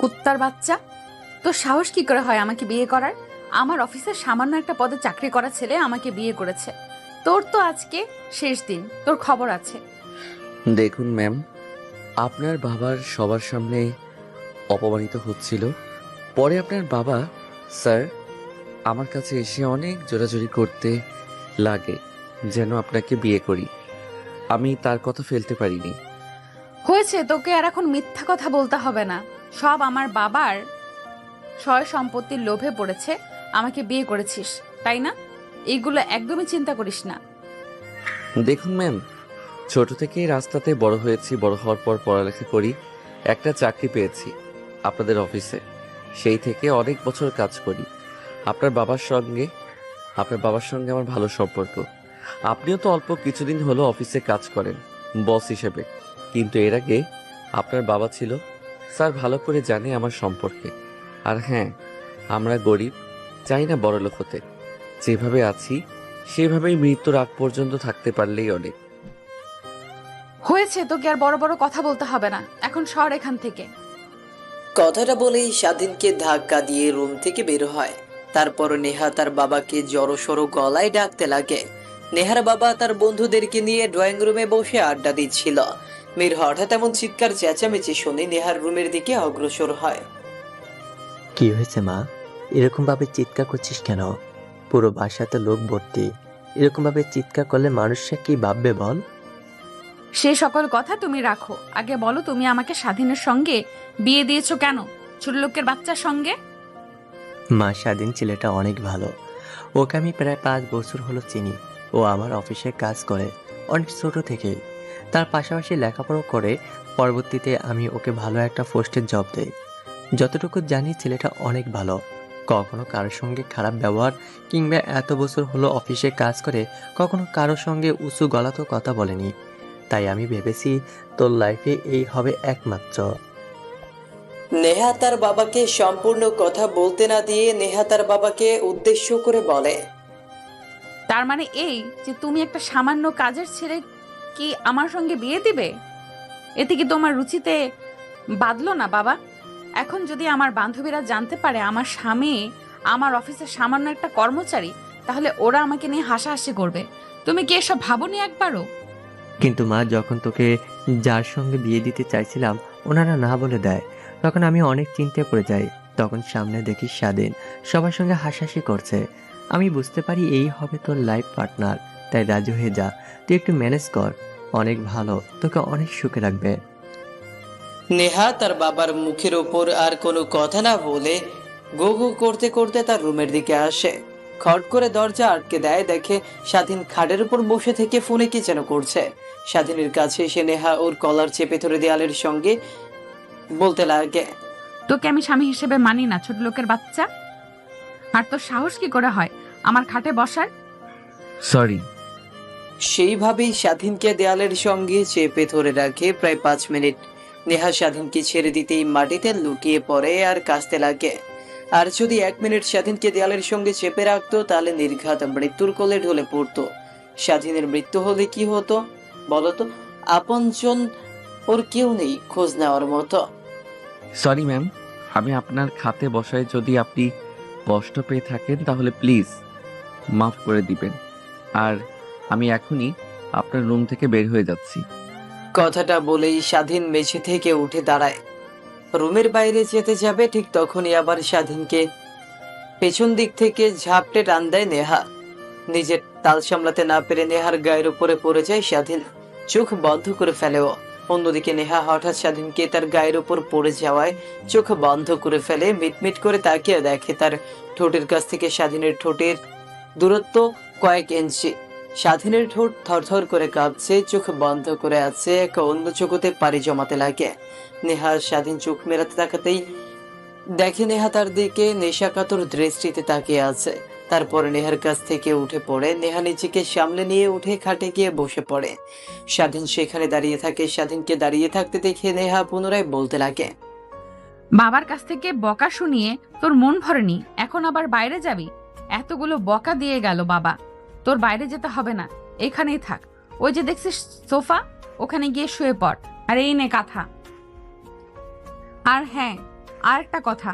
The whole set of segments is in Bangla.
কুত্তার বাচ্চা, তোর সাহস কি করে হয় আমাকে বিয়ে করার? আমার অফিসের সামান্য একটা পদে চাকরি করা ছেলে আমাকে বিয়ে করেছে। তোর তো আজকে শেষ দিন, তোর খবর আছে। দেখুন ম্যাম, আপনার বাবার সবার সামনে অপমানিত হচ্ছিল। পরে আপনার বাবা স্যার আমার কাছে এসে অনেক জোরাজুরি করতে লাগে যেন আপনাকে বিয়ে করি। আমি তার কথা ফেলতে পারিনি। হয়েছে, তোকে আর এখন মিথ্যা কথা বলতে হবে না। সব আমার বাবার সয় সম্পত্তির লোভে পড়েছে আমাকে বিয়ে করেছিস, তাই না? এইগুলো একদমই চিন্তা করিস না। দেখুন ম্যাম, ছোট থেকেই রাস্তাতে বড় হয়েছি। বড় হওয়ার পর পড়ালেখা করি, একটা চাকরি পেয়েছি আপনাদের অফিসে। সেই থেকে অনেক বছর কাজ করি আপনার বাবার সঙ্গে। আপনার বাবার সঙ্গে আমার ভালো সম্পর্ক। আপনিও তো অল্প কিছুদিন হলো অফিসে কাজ করেন বস হিসেবে, কিন্তু এর আগে আপনার বাবা ছিল। স্যার ভালো করে জানে আমার সম্পর্কে। আর হ্যাঁ, আমরা গরিব, চাই না বড়লোক হতে। যেভাবে আছি সেভাবেই মৃত্যুর আগ পর্যন্ত থাকতে পারলেই অনেক। হয়েছে, তোকে আর বড় বড় কথা বলতে হবে না, এখন সর এখান থেকে। কথাটা বলেই স্বাধীনকে ধাক্কা দিয়ে রুম থেকে বের হয়। তারপর নেহা তার বাবাকে জড়সড় গলায় ডাকতে লাগে। নেহার বাবা তার বন্ধুদেরকে নিয়ে ড্রয়িং রুমে বসে আড্ডা দিচ্ছিল। মীর হঠাৎ এমন চিৎকার চেঁচামেচি শুনে নেহার রুমের দিকে অগ্রসর হয়। কি হয়েছে মা? এরকম ভাবে চিৎকার করছিস কেন? পুরো বাসাতে লোক ভর্তি, এরকম ভাবে চিৎকার করলে মানুষরা কি ভাববে বল? সে সকল কথা তুমি রাখো, আগে বলো তুমি আমাকে স্বাধীনের সঙ্গে বিয়ে দিয়েছো কেন? ছোট লোকের বাচ্চার সঙ্গে? মা, স্বাধীন ছেলেটা অনেক ভালো। ওকে আমি প্রায় 5 বছর হলো চিনি। ও আমার অফিসে কাজ করে অনেক ছোট থেকেই। তার পাশাপাশি লেখাপড়া করে। পরবর্তীতে আমি ওকে ভালো একটা পোস্টের জব দেই। যতটুকু জানি ছেলেটা অনেক ভালো। কখনো কারোর সঙ্গে খারাপ ব্যবহার কিংবা এত বছর হলো অফিসে কাজ করে কখনো কারোর সঙ্গে উঁচু গলাতেও কথা বলেনি। তাই আমি ভেবেছি তোর লাইফে এই হবে একমাত্র। নেহা তার বাবাকে সম্পূর্ণ কথা বলতে না দিয়ে নেহা তার বাবাকে উদ্দেশ্য করে বলে, তার মানে এই যে তুমি একটা সামান্য কাজের ছেলে কি আমার সঙ্গে বিয়ে দিবে? এতে কি তোমার রুচিতে বাঁধলো না বাবা? এখন যদি আমার বান্ধবীরা জানতে পারে আমার স্বামী আমার অফিসের সামান্য একটা কর্মচারী, তাহলে ওরা আমাকে নিয়ে হাসাহাসি করবে। তুমি কি এসব ভাবোনি একবারও? কিন্তু মা, যখন তোকে যার সঙ্গে বিয়ে দিতে চাইছিলাম ওনারা না বলে দেয়, তখন আমি অনেক চিন্তায় পড়ে যাই। তখন সামনে দেখি স্বাধীন সবার সঙ্গে হাসাহাসি করছে। আমি বুঝতে পারি এই হবে তোর লাইফ পার্টনার। তাই রাজি হয়ে যা, তুই একটু ম্যানেজ কর। অনেক ভালো, তোকে অনেক সুখে রাখবে। নেহা তার বাবার মুখের ওপর আর কোনো কথা না বলে গো গো করতে করতে তার রুমের দিকে আসে। খট করে দরজা আটকে দেয়, দেখে স্বাধীন খাটের উপর বসে থেকে ফোনে কি যেন করছে। স্বাধীনের কাছে এসে নেহা ওর কলার চেপে ধরে দেয়ালের সঙ্গে বলতে লাগে, তোকে আমি স্বামী হিসেবে মানি না, ছোট লোকের বাচ্চা। আর তোর সাহস কি করে হয় আমার খাটে বসার? সরি। সেইভাবেই স্বাধীনকে দেয়ালের সঙ্গে চেপে ধরে রাখে প্রায় 5 মিনিট। নেহা স্বাধীনকে ছেড়ে দিতেই মাটিতে লুটিয়ে পড়ে আর কাঁদতে লাগে। আর যদি 1 মিনিট স্বাধীনকে দেয়ালের সঙ্গে চেপে রাখতো তাহলে নির্ঘাত মৃত্যুর কোলে ঢলে পড়তো। স্বাধীনের মৃত্যু হলে কি হতো বলতো? আপনজন ওর কেউ নেই খোঁজ নেওয়ার মতো। সরি ম্যাম, আমি আপনার খাতে বসায় যদি আপনি কষ্ট পেয়ে থাকেন তাহলে প্লিজ মাফ করে দিবেন। আর আমি এখনই আপনার রুম থেকে বের হয়ে যাচ্ছি। কথাটা বলেই স্বাধীন মেঝে থেকে উঠে দাঁড়ায়। রুমের বাইরে যেতে যাবে, ঠিক তখনই আবার স্বাধীনকে পেছন দিক থেকে ঝাপটে টান দেয় নেহা। নিজের তাল সামলাতে না পেরে নেহার গায়ের উপরে পড়ে যায় স্বাধীন। চোখ বন্ধ করে ফেলে ও। অন্যদিকে নেহা হঠাৎ স্বাধীনকে তার গায়ের উপর পড়ে যাওয়ায় চোখ বন্ধ করে ফেলে। মিটমিট করে তাকিয়ে দেখে তার ঠোঁটের কাছ থেকে স্বাধীনের ঠোঁটের দূরত্ব কয়েক ইঞ্চি। স্বাধীনের ঠোঁট থরথর করে কাঁপছে, চোখ বন্ধ করে আছে, এক অন্য চোখতে পাড়ি জমাতে লাগে। নেহা স্বাধীন চোখ মেলাতে তাকাতেই দেখে নেহা তার দিকে নেশাকাতর দৃষ্টিতে তাকিয়ে আছে। তারপরে নেহার কাছ থেকে উঠে পড়ে নেহা নিজেকে সামলে নিয়ে উঠে খাটে গিয়ে বসে পড়ে। স্বাধীন সেখানে দাঁড়িয়ে থাকে। স্বাধীনকে দাঁড়িয়ে থাকতে দেখে নেহা পুনরায় বলতে লাগে, বাবার কাছ থেকে বকা শুনিয়ে তোর মন ভরেনি, এখন আবার বাইরে যাবি? এতগুলো বকা দিয়ে গেল বাবা, তোর বাইরে যেতে হবে না, এখানেই থাক। ওই যে দেখছিস সোফা, ওখানে গিয়ে শুয়ে পড়। আর এই নে কাঁথা। আর হ্যাঁ, আর একটা কথা,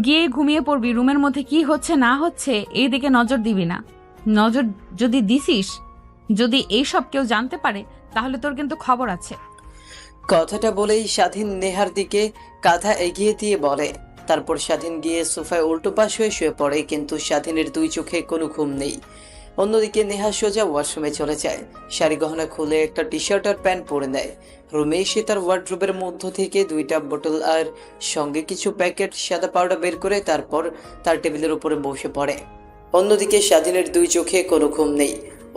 গিয়ে ঘুমিয়ে পড়বি। রুমের মধ্যে কি হচ্ছে না হচ্ছে এই দিকে নজর দিবি না। নজর যদি দিছিস, যদি এইসব কেউ জানতে পারে, তাহলে তোর কিন্তু খবর আছে। কথাটা বলেই স্বাধীন নেহার দিকে কাঁধা এগিয়ে দিয়ে বলে। তারপর স্বাধীন গিয়ে সোফায় উল্টো পাশ হয়ে শুয়ে পড়ে, কিন্তু স্বাধীনের দুই চোখে কোনো ঘুম নেই। অন্যদিকে নেহা সোজা ওয়াশরুমে চলে যায়, শাড়ি গহনা খুলে একটা টি শার্ট আর প্যান্ট পরে নেয়। রুমে এসে তার ওয়ার্ড্রোবের মধ্য থেকে 2টা বোতল আর সঙ্গে কিছু প্যাকেট সাদা পাউডার বের করে তারপর তার টেবিলের উপরে বসে পড়ে। অন্যদিকে স্বাধীনের দুই চোখে কোনো ঘুম নেই।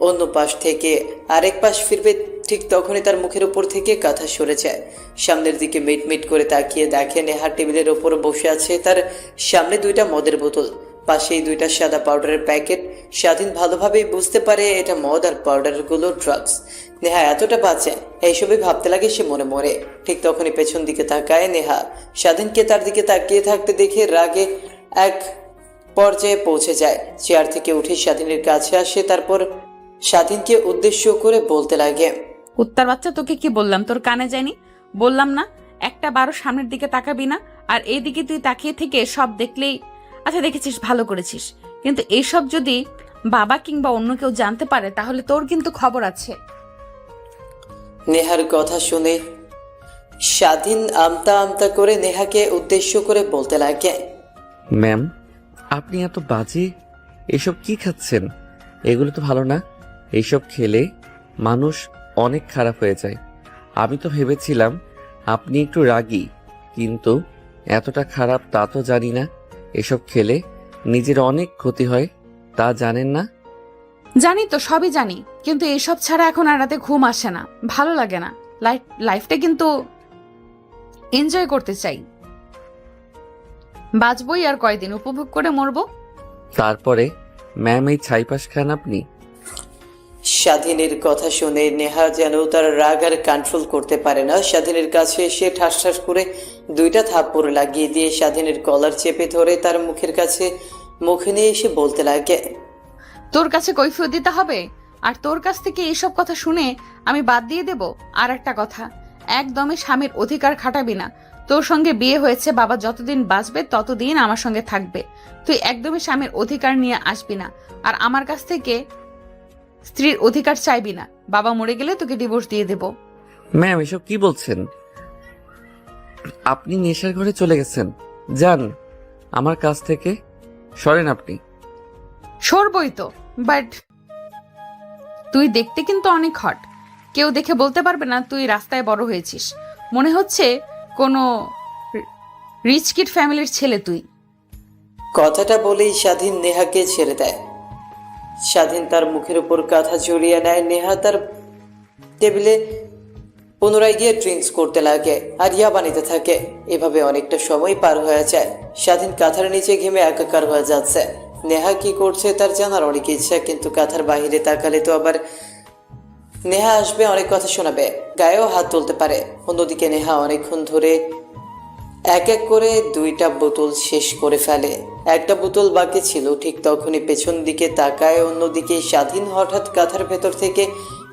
অন্য পাশ থেকে আরেক পাশ ফিরবে ঠিক তখনই তার মুখের উপর থেকে কাঁথা সরে যায়। সামনের দিকে মিট করে তাকিয়ে দেখে নেহা টেবিলের ওপর বসে আছে, তার সামনে 2টা মদের বোতল, পাশেই 2টা সাদা পাউডারের প্যাকেট। স্বাধীন ভালোভাবেই বুঝতে পারে এটা মদ আর পাউডারগুলো ড্রাগস। নেহা এতটা বাঁচে এইসবই ভাবতে লাগে সে মনে মরে। ঠিক তখনই পেছন দিকে তাকায় নেহা। স্বাধীনকে তার দিকে তাকিয়ে থাকতে দেখে রাগে এক পর্যায়ে পৌঁছে যায়। চেয়ার থেকে উঠে স্বাধীনের কাছে আসে, তারপর স্বাধীনকে উদ্দেশ্য করে বলতে লাগে, কুত্তার বাচ্চা, তোকে কি বললাম? তোর কানে যায়নি? বললাম না একটা বারো সামনের দিকে তাকাবি না। আর এইদিকে তুই তাকিয়ে থেকে সব দেখলেই, আচ্ছা দেখেছিস, ভালো করেছিস, কিন্তু এইসব যদি বাবা কিংবা অন্য কেউ জানতে পারে তাহলে তোর কিন্তু খবর আছে। নেহার কথা শুনে স্বাধীন আমতা আমতা করে নেহাকে উদ্দেশ্য করে বলতে লাগে, ম্যাম, আপনি এত বাজে এসব কি খাচ্ছেন? এগুলো তো ভালো না। এইসব খেলে মানুষ অনেক খারাপ হয়ে যায়। আমি তো ভেবেছিলাম আপনি একটু রাগী, কিন্তু এতটা খারাপ তা তো জানি না। এসব খেলে নিজের অনেক ক্ষতি হয়, তা জানেন না? জানি তো, সবই জানি, কিন্তু এইসব ছাড়া এখন আর রাতে ঘুম আসে না, ভালো লাগে না। লাইফটা কিন্তু এনজয় করতে চাই। বাঁচবই আর কয়দিন, উপভোগ করে মরবো। তারপরে ম্যাম, এই ছাইপাশ খান আপনি? স্বাধীনের কথা শুনে নেহা যেন তার রাগ আর কন্ট্রোল করতে পারে না। স্বাধীনের কাছে এসে ঠাস ঠাস করে 2টা থাপ্পড় লাগিয়ে দিয়ে স্বাধীনের কলার চেপে ধরে তার মুখের কাছে মুখে নিয়ে এসে বলতে লাগে, তোর কাছে কৈফিয়ত দিতে হবে? আর তোর কাছ থেকে এইসব কথা শুনে আমি বাদ দিয়ে দেব? আর একটা কথা, একদমই স্বামীর অধিকার খাটাবি না। তোর সঙ্গে বিয়ে হয়েছে, বাবা যতদিন বাঁচবে ততদিন আমার সঙ্গে থাকবে। তুই একদমই স্বামীর অধিকার নিয়ে আসবি না, আর আমার কাছ থেকে স্ত্রীর অধিকার চাইবি না। বাবা মরে গেলে তোকে ডিভোর্স দিয়ে দেব। ম্যাম, এসব কি বলছেন? আপনি নেশার ঘরে চলে গেছেন। যান আমার কাছ থেকে, সরেন আপনি। সরবই তো, বাট তুই দেখতে কিন্তু অনেক হট। কেউ দেখে বলতে পারবে না তুই রাস্তায় বড় হয়েছিস। মনে হচ্ছে কোনো রিচ কিড ফ্যামিলির ছেলে তুই। কথাটা বলেই স্বাধীন নেহাকে ছেড়ে দেয়। স্বাধীন তার মুখের উপর কাঁথা জড়িয়ে নেয়। নেহা তার টেবিলে পুনরায় গিয়ে ড্রিঙ্কস করতে লাগে আর ইয়াবা নিতে থাকে। এভাবে অনেকটা সময় পার হয়ে যায়। স্বাধীন কাঁথার নিচে ঘেমে একাকার হয়ে যাচ্ছে। নেহা কি করছে তার জানার অনেক ইচ্ছা, কিন্তু কাঁথার বাহিরে তাকালে তো আবার নেহা আসবে, অনেক কথা শোনাবে, গায়েও হাত তুলতে পারে। অন্যদিকে নেহা অনেকক্ষণ ধরে এক এক করে 2টা বোতল শেষ করে ফেলে। একটা বোতল বাকি ছিল। ঠিক তখনই পেছন দিকে তাকায়। অন্যদিকে স্বাধীন হঠাৎ কাঁথার ভেতর থেকে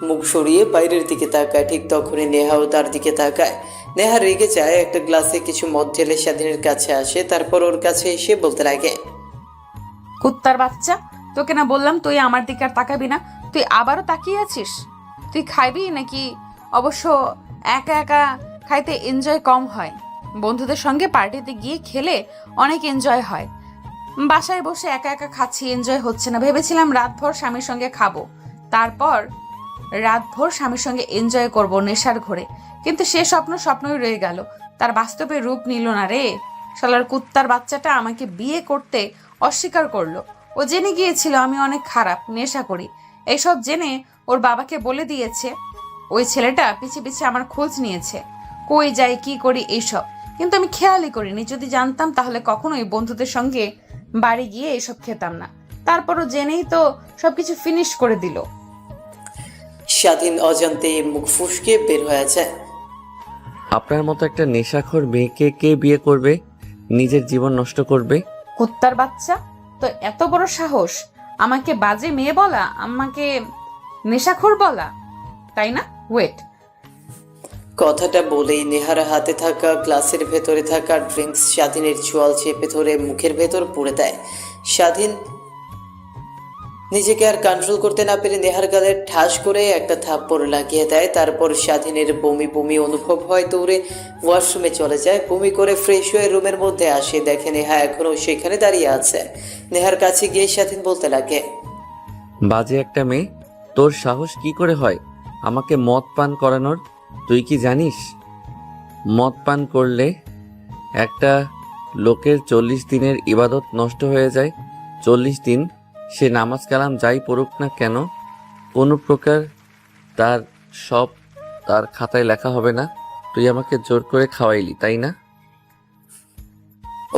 মুখ সরিয়ে বাইরের দিকে তাকায়। ঠিক তখনই নেহাও তার দিকে তাকায়। নেহা রেগে যায়, একটা গ্লাসে কিছু মদ ঢেলে স্বাধীনের কাছে আসে, তারপর ওর কাছে এসে বলতে লাগে, কুত্তার বাচ্চা, তোকে না বললাম তুই আমার দিকে আর তাকাবি না? তুই আবারও তাকিয়ে আছিস? তুই খাইবি নাকি? অবশ্য একা একা খাইতে এনজয় কম হয়, বন্ধুদের সঙ্গে পার্টিতে গিয়ে খেলে অনেক এনজয় হয়। বাসায় বসে একা একা খাচ্ছি, এনজয় হচ্ছে না। ভেবেছিলাম রাতভর স্বামীর সঙ্গে খাবো, তারপর রাতভর স্বামীর সঙ্গে এনজয় করব নেশার ঘরে, কিন্তু সে স্বপ্ন স্বপ্নই রয়ে গেল, তার বাস্তবে রূপ নিল না রে। শালার কুত্তার বাচ্চাটা আমাকে বিয়ে করতে অস্বীকার করলো। ও জেনে গিয়েছিল আমি অনেক খারাপ, নেশা করি। এইসব জেনে ওর বাবাকে বলে দিয়েছে। ওই ছেলেটা পিছে পিছে আমার খোঁজ নিয়েছে, কই যাই কি করি এইসব, কিন্তু আমি খেয়ালই করিনি। যদি জানতাম তাহলে কখনোই বন্ধুদের সঙ্গে বাড়ি গিয়ে এসব খেতাম না। তারপরও জেনেই তো সবকিছু ফিনিশ করে দিল। স্বাধীন অজান্তে মুখ ফুসকে বের হয়ে যায়। আপনার মতো একটা নেশাখোর মেয়েকে কে বিয়ে করবে? নিজের জীবন নষ্ট করবে। কুত্তার বাচ্চা, তো এত বড় সাহস আমাকে বাজে মেয়ে বলা, আমাকে নেশাখোর বলা, তাই না? ওয়েট, কথাটা বলেই নেহার হাতে থাকা গ্লাসের ভেতরে থাকা ড্রিঙ্কস স্বাধীনের চোয়াল চেপে ধরে মুখের ভেতর পুরে দেয়। স্বাধীন নিজেকে আর কন্ট্রোল করতে না পেরে নেহার গালে ঠাস করে একটা থাপ্পড় লাগিয়ে দেয়। তারপর স্বাধীনের বমি বমি অনুভব হয়, দৌড়ে ওয়াশরুমে চলে যায়। বমি করে ফ্রেশ হয়ে রুমের মধ্যে আসে, দেখে নেহা এখনও সেখানে দাঁড়িয়ে আছে। নেহার কাছে গিয়ে স্বাধীন বলতে লাগে, বাজে একটা মেয়ে, তোর সাহস কি করে হয় আমাকে মদ পান করানোর? তুই কি জানিস মদ পান করলে একটা লোকের 40 দিনের ইবাদত নষ্ট হয়ে যায়? 40 দিন সে নামাজ কালাম যাই পড়ুক না কেন, কোনো প্রকার তার সব তার খাতায় লেখা হবে না। তুই আমাকে জোর করে খাওয়াইলি, তাই না?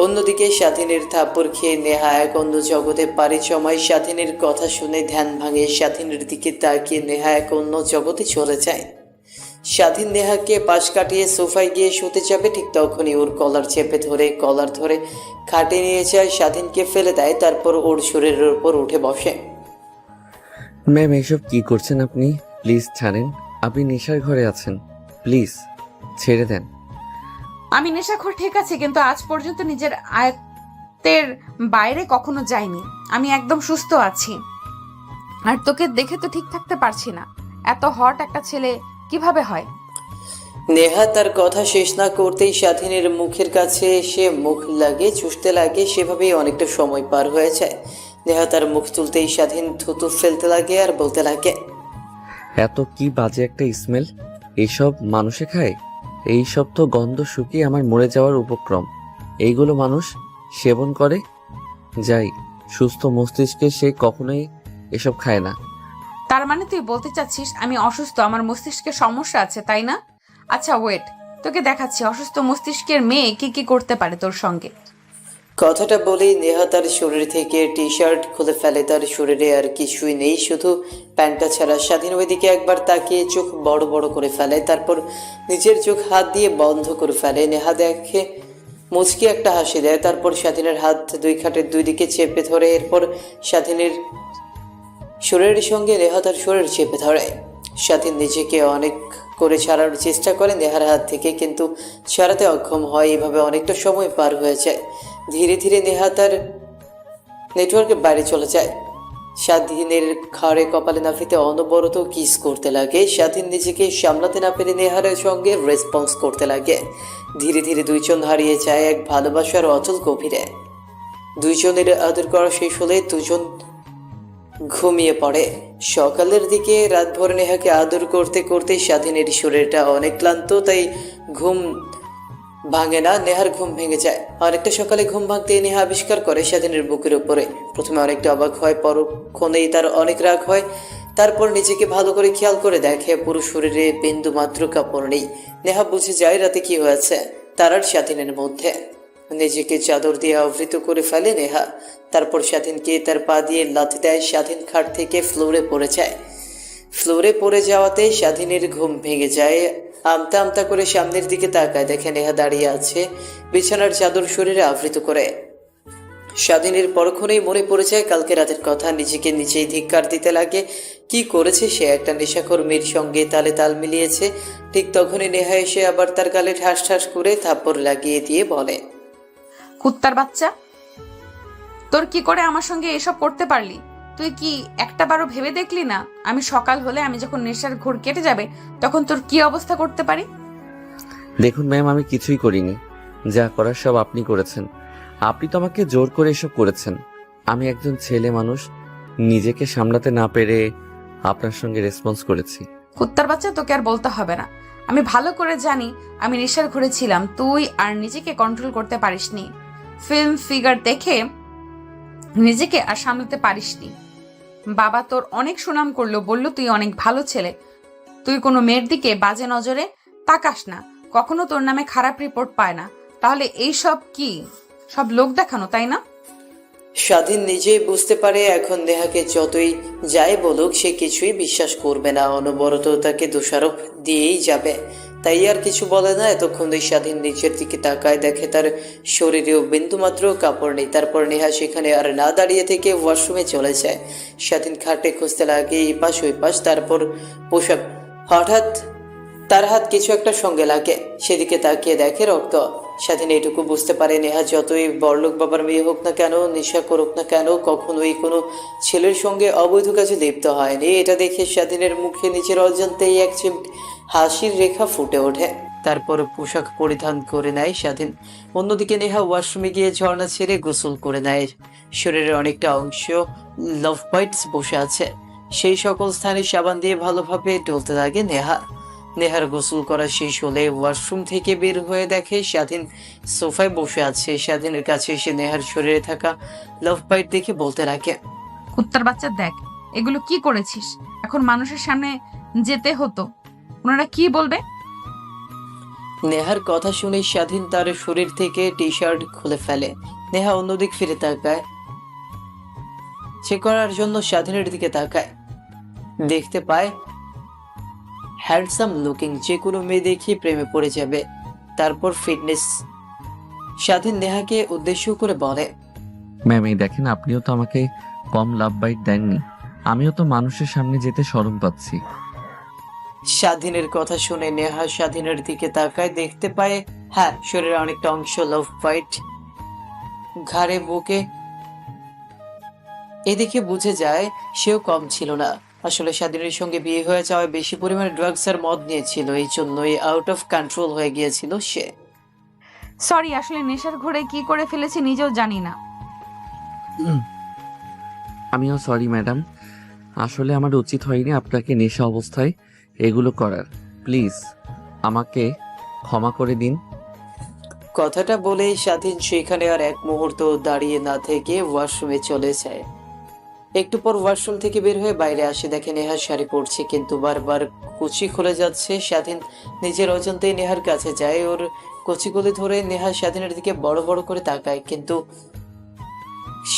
অন্যদিকে স্বাধীনের থাপ্পড় খেয়ে নেহা এক অন্য জগতে পাড়ি জমায়। স্বাধীনের কথা শুনে ধ্যান ভাঙে, স্বাধীনের দিকে তাকিয়ে নেহা এক অন্য জগতে চলে যায়। স্বাধীন নেহাকে পাশ কাটিয়ে সোফায় গিয়ে শুতে যাবে, ঠিক তখনই ওর কলার চেপে ধরে খাটে নিয়ে যায়, স্বাধীনকে ফেলে দেয়। তারপর ওর শরীরের উপর উঠে বসে। ম্যাম, এইসব কি করছেন আপনি? প্লিজ ছাড়েন, আপনি নেশার ঘরে আছেন, প্লিজ ছেড়ে দেন। আমি নেশাখোর ঠিক আছে, কিন্তু আজ পর্যন্ত নিজের আয়ত্তের বাইরে কখনো যাইনি। আমি একদম সুস্থ আছি, আর তোকে দেখে তো ঠিক থাকতে পারছি না। এত হট একটা ছেলে কিভাবে হয়? নেহা তার কথা শেষ না করতেই স্বাধীনের মুখের কাছে এসে মুখ লাগে, চুষতে লাগে। সেভাবেই অনেকটা সময় পার হয়ে যায়। নেহা তার মুখ তুলতেই স্বাধীন থুতু ফেলতে লাগে আর বলতে লাগে, এত কি বাজে একটা স্মেল! এইসব মানুষে খায়? এইসব তো গন্ধ শুকিয়ে আমার মরে যাওয়ার উপক্রম। এইগুলো মানুষ সেবন করে? যাই, সুস্থ মস্তিষ্কে সে কখনোই এসব খায় না। তার মানে তুই বলতে চাচ্ছিস আমি অসুস্থ, আমার মস্তিষ্কের সমস্যা আছে, তাই না? আচ্ছা ওয়েট, তোকে দেখাচ্ছি অসুস্থ মস্তিষ্কের মেয়ে কি কি করতে পারে তোর সঙ্গে। কথাটা বলেই নেহা তার শরীর থেকে টি শার্ট খুলে ফেলে। তার শরীরে আর কিছুই নেই, শুধু প্যান্টটা ছাড়া। স্বাধীন ওইদিকে একবার তাকিয়ে চোখ বড় বড় করে ফেলে, তারপর নিজের চোখ হাত দিয়ে বন্ধ করে ফেলে। নেহা দেখে মুচকি একটা হাসি দেয়, তারপর স্বাধীনের হাত দুই খাটের দুই দিকে চেপে ধরে। এরপর স্বাধীনের শরীরের সঙ্গে নেহা তার শরীর চেপে ধরে। স্বাধীন নিজেকে অনেক করে ছাড়ার চেষ্টা করে নেহার হাত থেকে, কিন্তু ছাড়াতে অক্ষম হয়। এভাবে অনেকটা সময় পার হয়ে যায়। ধীরে ধীরে নেহা তার নেটওয়ার্কের বাইরে চলে যায়। স্বাধীনের ঘাড়ে কপালে নাফিতে অনবরত কিস করতে লাগে। স্বাধীন নিজেকে সামলাতে না পেরে নেহারের সঙ্গে রেসপন্স করতে লাগে। ধীরে ধীরে দুইজন হারিয়ে যায় এক ভালোবাসার অচল গভীরে। দুইজনের আদর করা শেষ হলে দুজন ঘুমিয়ে পড়ে। সকালের দিকে রাতভর নেহাকে আদর করতে করতে স্বাধীনের শরীরটা অনেক ক্লান্ত, তাই ঘুম ভাঙে না। নেহার ঘুম ভেঙে যায়। অনেকটা সকালে ঘুম ভাঙতে নেহা আবিষ্কার করে স্বাধীনের বুকের উপরে। প্রথমে অনেকটা অবাক হয়, পরক্ষণেই তার অনেক রাগ হয়। তারপর নিজেকে ভালো করে খেয়াল করে দেখে পুরো শরীরে বিন্দু মাত্র কাপড় নেই। নেহা বুঝে যায় রাতে কি হয়েছে তার আর স্বাধীনের মধ্যে। নিজেকে চাদর দিয়ে আবৃত করে ফেলে নেহা। তারপর স্বাধীনকে তার পা দিয়ে লাথি দেয়। স্বাধীন খাট থেকে ফ্লোরে পড়ে যায়। ফ্লোরে পড়ে যাওয়াতে স্বাধীনের ঘুম ভেঙে যায়। আমতা আমতা করে সামনের দিকে তাকায়, দেখে নেহা দাঁড়িয়ে আছে বিছানার চাদর শরীরে আবৃত করে। স্বাধীনের পরক্ষণেই মনে পড়ে যায় কালকে রাতের কথা। নিজেকে নিজেই ধিক্কার দিতে লাগে। কি করেছে সে? একটা নেশাখোর মেয়ের সঙ্গে তালে তাল মিলিয়েছে। ঠিক তখনই নেহা এসে আবার তার গালে ঠাস ঠাস করে থাপ্পড় লাগিয়ে দিয়ে বলে, কুত্তার বাচ্চা, তোর কি করে আমার সঙ্গে এসব করতে পারলি? তুই কি একটা বারও ভেবে দেখলি না আমি সকাল হলে, আমি যখন নেশার ঘোর কেটে যাবে তখন তোর কি অবস্থা করতে পারি? দেখুন ম্যাম, আমি কিছুই করিনি। যা করার সব আপনি করেছেন। আপনি তো আমাকে জোর করে এসব করেছেন। আমি একজন ছেলে মানুষ, নিজেকে সামলাতে না পেরে আপনার সঙ্গে রেসপন্স করেছি। কুত্তার বাচ্চা, তোকে আর বলতে হবে না। আমি ভালো করে জানি আমি নেশার ঘরে ছিলাম, তুই আর নিজেকে কন্ট্রোল করতে পারিসনি। ফিল্ম ফিগার দেখে নিজেকে আর সামলাতে পারিসনি। বাবা তোর অনেক সুনাম করলো, বলল তুই অনেক ভালো ছেলে, তুই কোনো মেয়ের দিকে বাজে নজরে তাকাস না, কখনো তোর নামে খারাপ রিপোর্ট পায় না। তাহলে এই সব কি? সব লোক দেখানো, তাই না? স্বাধীন নিজেই বুঝতে পারে এখন নেহাকে যতই যাই বলুক সে কিছুই বিশ্বাস করবে না, অনবরত তাকে দোষারোপ দিয়েই যাবে। তাই আর কিছু বলে না। এতক্ষণ স্বাধীন নিচের দিকে তাকায়, দেখে তার শরীরেও বিন্দুমাত্র কাপড় নেই। তারপর নেহা সেখানে আর না দাঁড়িয়ে থেকে ওয়াশরুমে চলে যায়। স্বাধীন খাটে খুঁজতে লাগে এই পাশ ওই পাশ, তারপর পোশাক। হঠাৎ তার হাত কিছু একটা সঙ্গে লাগে, সেদিকে তাকিয়ে দেখে রক্ত। স্বাধীন এটুকু বুঝতে পারে নেহা যতই বড়লোক বাবার মেয়ে হোক না কেন, নেশা করুক না কেন, কখনোই কোনো ছেলের সঙ্গে অবৈধ কাজে লিপ্ত হয়নি। এটা দেখে স্বাধীনের মুখে নিজের অজান্তেই এক হাসির রেখা ফুটে ওঠে। তারপর পোশাক পরিধান করে নেয় স্বাধীন। অন্যদিকে নেহা ওয়াশরুমে গিয়ে ঝর্ণা ছেড়ে গোসল করে নেয়। শরীরের অনেকটা অংশ লাভ বাইটস বসে আছে, সেই সকল স্থানে সাবান দিয়ে ভালোভাবে ডলতে লাগে নেহা। নেহার গোসল করা শেষ হলে ওয়াশরুম থেকে বের হয়ে দেখে স্বাধীন সোফায় বসে আছে। স্বাধীনের কাছে এসে নেহার শরীরে থাকা লাভ বাইট দেখে বলতে লাগে, কুত্তার বাচ্চা দেখ, এগুলো কি করেছিস? এখন মানুষের সামনে যেতে হতো, ওনারা কি বলবে? নেহার কথা শুনে স্বাধীন তার শরীর থেকে টি শার্ট খুলে ফেলে। নেহা অন্যদিক ফিরে তাকায়, চেক করার জন্য স্বাধীনের দিকে তাকায়। দেখতে পায় হ্যান্ডসাম লুকিং যে কোনো মেয়ে দেখে প্রেমে পড়ে যাবে। তারপর ফিটনেস। স্বাধীন নেহাকে উদ্দেশ্য করে বলে, ম্যাম এই দেখেন, আপনিও তো আমাকে কম লাভ বাইট দেননি। আমিও তো মানুষের সামনে যেতে শরম পাচ্ছি। স্বাধীনের কথা শুনে নেহা স্বাধীনের দিকে তাকায়, দেখতে পায় হ্যাঁ, শরীরের অনেকটা অংশ লাভ ফাইট, ঘাড়ে বুকে। এদিকে বুঝে যায় সেও কম ছিল না। আসলে স্বাধীনের সঙ্গে বিয়ে হয়ে যাওয়ায় বেশি পরিমাণে ড্রাগস আর মদ নিয়েছিল, এই জন্যই আউট অফ কন্ট্রোল হয়ে গিয়েছিল সে। সরি, আসলে নেশার ঘোরে কি করে ফেলেছি নিজেও জানি না। আমিও সরি ম্যাডাম, আসলে আমার উচিত হয়নি আপনাকে নেশা অবস্থায় এগুলো করার। প্লিজ আমাকে ক্ষমা করে দিন। কথাটা বলেই স্বাধীন সেখানে আর এক মুহূর্ত দাঁড়িয়ে না থেকে ওয়াশরুমে চলে যায়। একটু পর ওয়াশরুম থেকে বের হয়ে বাইরে আসে, দেখে নেহা শাড়ি পরছে কিন্তু বারবার কুচি খুলে যাচ্ছে। স্বাধীন নিজের অজান্তেই নেহার কাছে যায়, ওর কুচিগুলি ধরে নেহা স্বাধীনের দিকে বড় বড় করে তাকায়, কিন্তু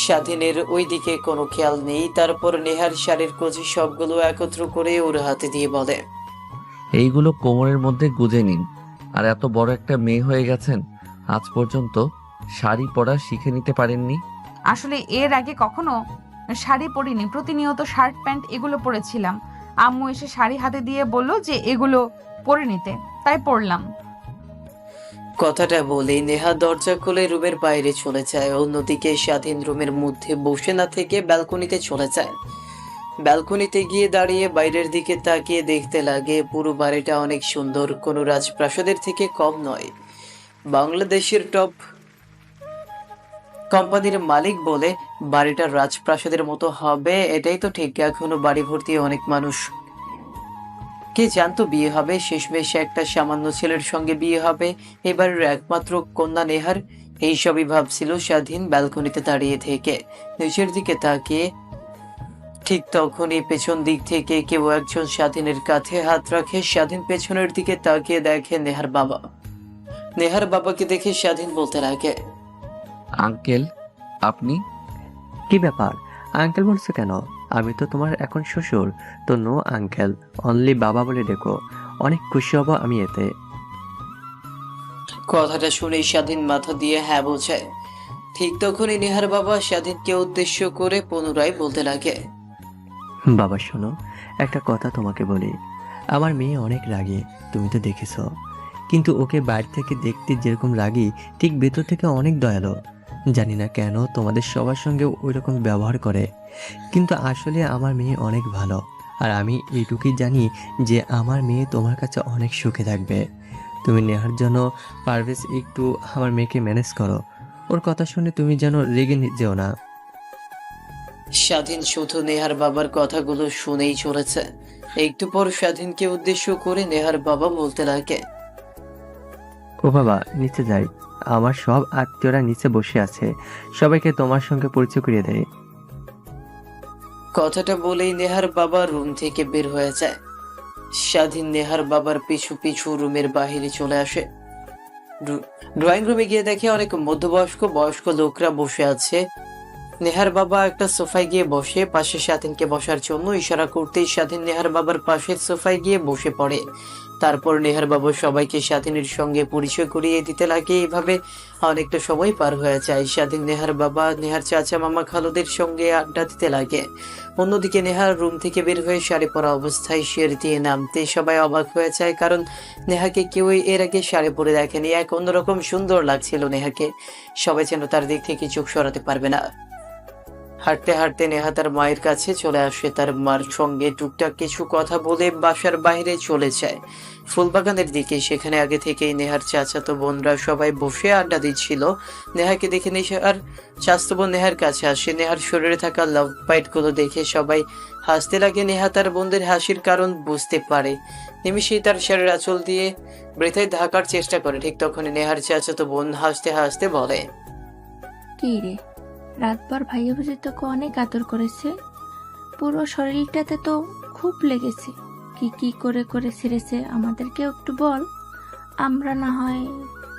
স্বাধীনের ওই দিকে কোনো খেয়াল নেই। তারপর নেহার শাড়ির কুচি সবগুলো একত্র করে ওর হাতে দিয়ে বলে, এইগুলো কোমরের মধ্যে গুজে নিন। আর এত বড় একটা মেয়ে হয়ে গেছেন, আজ পর্যন্ত শাড়ি পরা শিখে নিতে পারেননি। আসলে এর আগে কখনো শাড়ি পরিনি, প্রতিনিয়ত শার্ট প্যান্ট এগুলো পরেছিলাম। আম্মু এসে শাড়ি হাতে দিয়ে বলল যে এগুলো পরে নিতে, তাই পরলাম। কথাটা বলেই নেহা দরজা খুলে রুমের বাইরে চলে যায়। অন্যদিকে স্বাধীন রুমের মধ্যে বসে না থেকে ব্যালকনিতে চলে যায়। ব্যালকনিতে গিয়ে দাঁড়িয়ে বাইরের দিকে তাকিয়ে দেখতে লাগে পুরো বাড়িটা অনেক সুন্দর, কোনো রাজপ্রাসাদের থেকে কম নয়। বাংলাদেশের টপ কোম্পানির মালিক বলে বাড়িটা রাজপ্রাসাদের মতো হবে, এটাই তো ঠিক। এখনো বাড়ি ভর্তি অনেক মানুষ। কে জানতো বিয়ে হবে, শেষমেশ একটা সামান্য ছেলের সঙ্গে বিয়ে হবে। এবারের একমাত্র কন্যা নেহার। এইসবই ভাবছিল স্বাধীন ব্যালকনিতে দাঁড়িয়ে থেকে নিচের দিকে তাকিয়ে। ঠিক তখনই পেছন দিক থেকে কেউ একজন স্বাধীনের কাঁধে হাত রাখে। স্বাধীন পেছনের দিকে তাকিয়ে দেখে নেহার বাবা। নেহার বাবাকে দেখে স্বাধীন বলতে লাগে, আঙ্কেল আপনি? কি ব্যাপার, আঙ্কেল বলছো কেন? আমি তো তোমার এখন শ্বশুর। তো নো আঙ্কেল, অনলি বাবা বলে ডেকো। অনেক খুশি হব আমি এতে। কথাটা শুনে স্বাধীন মাথা দিয়ে হ্যাঁ বোঝায়। ঠিক তখনই নেহার বাবা স্বাধীনকে উদ্দেশ্য করে পুনরায় বলতে লাগে, বাবা শোনো, একটা কথা তোমাকে বলি। আমার মেয়ে অনেক রাগী, তুমি তো দেখেছো। কিন্তু ওকে বাইরে থেকে দেখতে যেরকম রাগী, ঠিক ভেতর থেকে অনেক দয়ালু। জানি না কেন তোমাদের সবার সঙ্গে ওই রকম ব্যবহার করে, কিন্তু আসলে আমার মেয়ে অনেক ভালো। আর আমি এইটুকুই জানি যে আমার মেয়ে তোমার কাছে অনেক সুখে থাকবে। তুমি নেহার জন্য পারভেজ একটু আমার মেয়েকে ম্যানেজ করো। ওর কথা শুনে তুমি যেন রেগে যেও না। স্বাধীন শুধু নেহার বাবার কথাগুলো শুনেই চলেছে। একটু পর স্বাধীনকে উদ্দেশ্য করে নেহার বাবা বলতে লাগে, ও বাবা নিচে যাই, আমার সব আত্মীয়রা নিচে বসে আছে, সবাইকে তোমার সঙ্গে পরিচয় করিয়ে দেয়। কথাটা বলেই নেহার বাবা রুম থেকে বের হয়ে যায়। স্বাধীন নেহার বাবার পিছু পিছু রুমের বাহিরে চলে আসে। ড্রয়িং রুমে গিয়ে দেখে অনেক মধ্যবয়স্ক বয়স্ক লোকরা বসে আছে। নেহার বাবা একটা সোফায় গিয়ে বসে, পাশে স্বাধীনকে বসার জন্য ইশারা করতেই স্বাধীন নেহার বাবার পাশের সোফায় গিয়ে বসে পড়ে। তারপর নেহার বাবু সবাইকে স্বাধীনের সঙ্গে পরিচয় করিয়ে দিতে লাগে। এইভাবে অনেকটা সময় পার হয়ে যায়। স্বাধীন নেহার বাবা, নেহার চাচা, মামা, খালুদের সঙ্গে আড্ডা দিতে লাগে। অন্যদিকে নেহার রুম থেকে বের হয়ে শাড়ি পরা অবস্থায় সিঁড়ি দিয়ে নামতে সবাই অবাক হয়ে যায়, কারণ নেহাকে কেউই এর আগে শাড়ি পরে দেখেনি। এক অন্যরকম সুন্দর লাগছিল নেহাকে। সবাই যেন তার দিক থেকে চোখ সরাতে পারবে না। হাঁটতে হাঁটতে নেহা তার মায়ের কাছে চলে আসে। তার মার সঙ্গে টুকটাক কিছু কথা বলে বাসার বাইরে চলে যায় ফুলবাগানের দিকে। সেখানে আগে থেকেই নেহার চাচাতো বোনরা সবাই বসে আড্ডা দিচ্ছিল। নেহাকে দেখে নেহার চাচাতো বোন নেহার কাছে আসে। নেহার শরীরে থাকা লাভ বাইট গুলো দেখে সবাই হাসতে লাগে। নেহা তার বোনদের হাসির কারণ বুঝতে পারে। নিমিষেই তার শাড়ির আঁচল দিয়ে বৃথায় ঢাকার চেষ্টা করে। ঠিক তখনই নেহার চাচাতো বোন হাসতে হাসতে বলে, কি রে, রাতভর ভাইয়া বুঝি তোকে অনেক আদর করেছে, পুরো শরীরটাতে তো খুব লেগেছে। কি কি করে করে ছিঁড়েছে আমাদেরকেও একটু বল, আমরা না হয়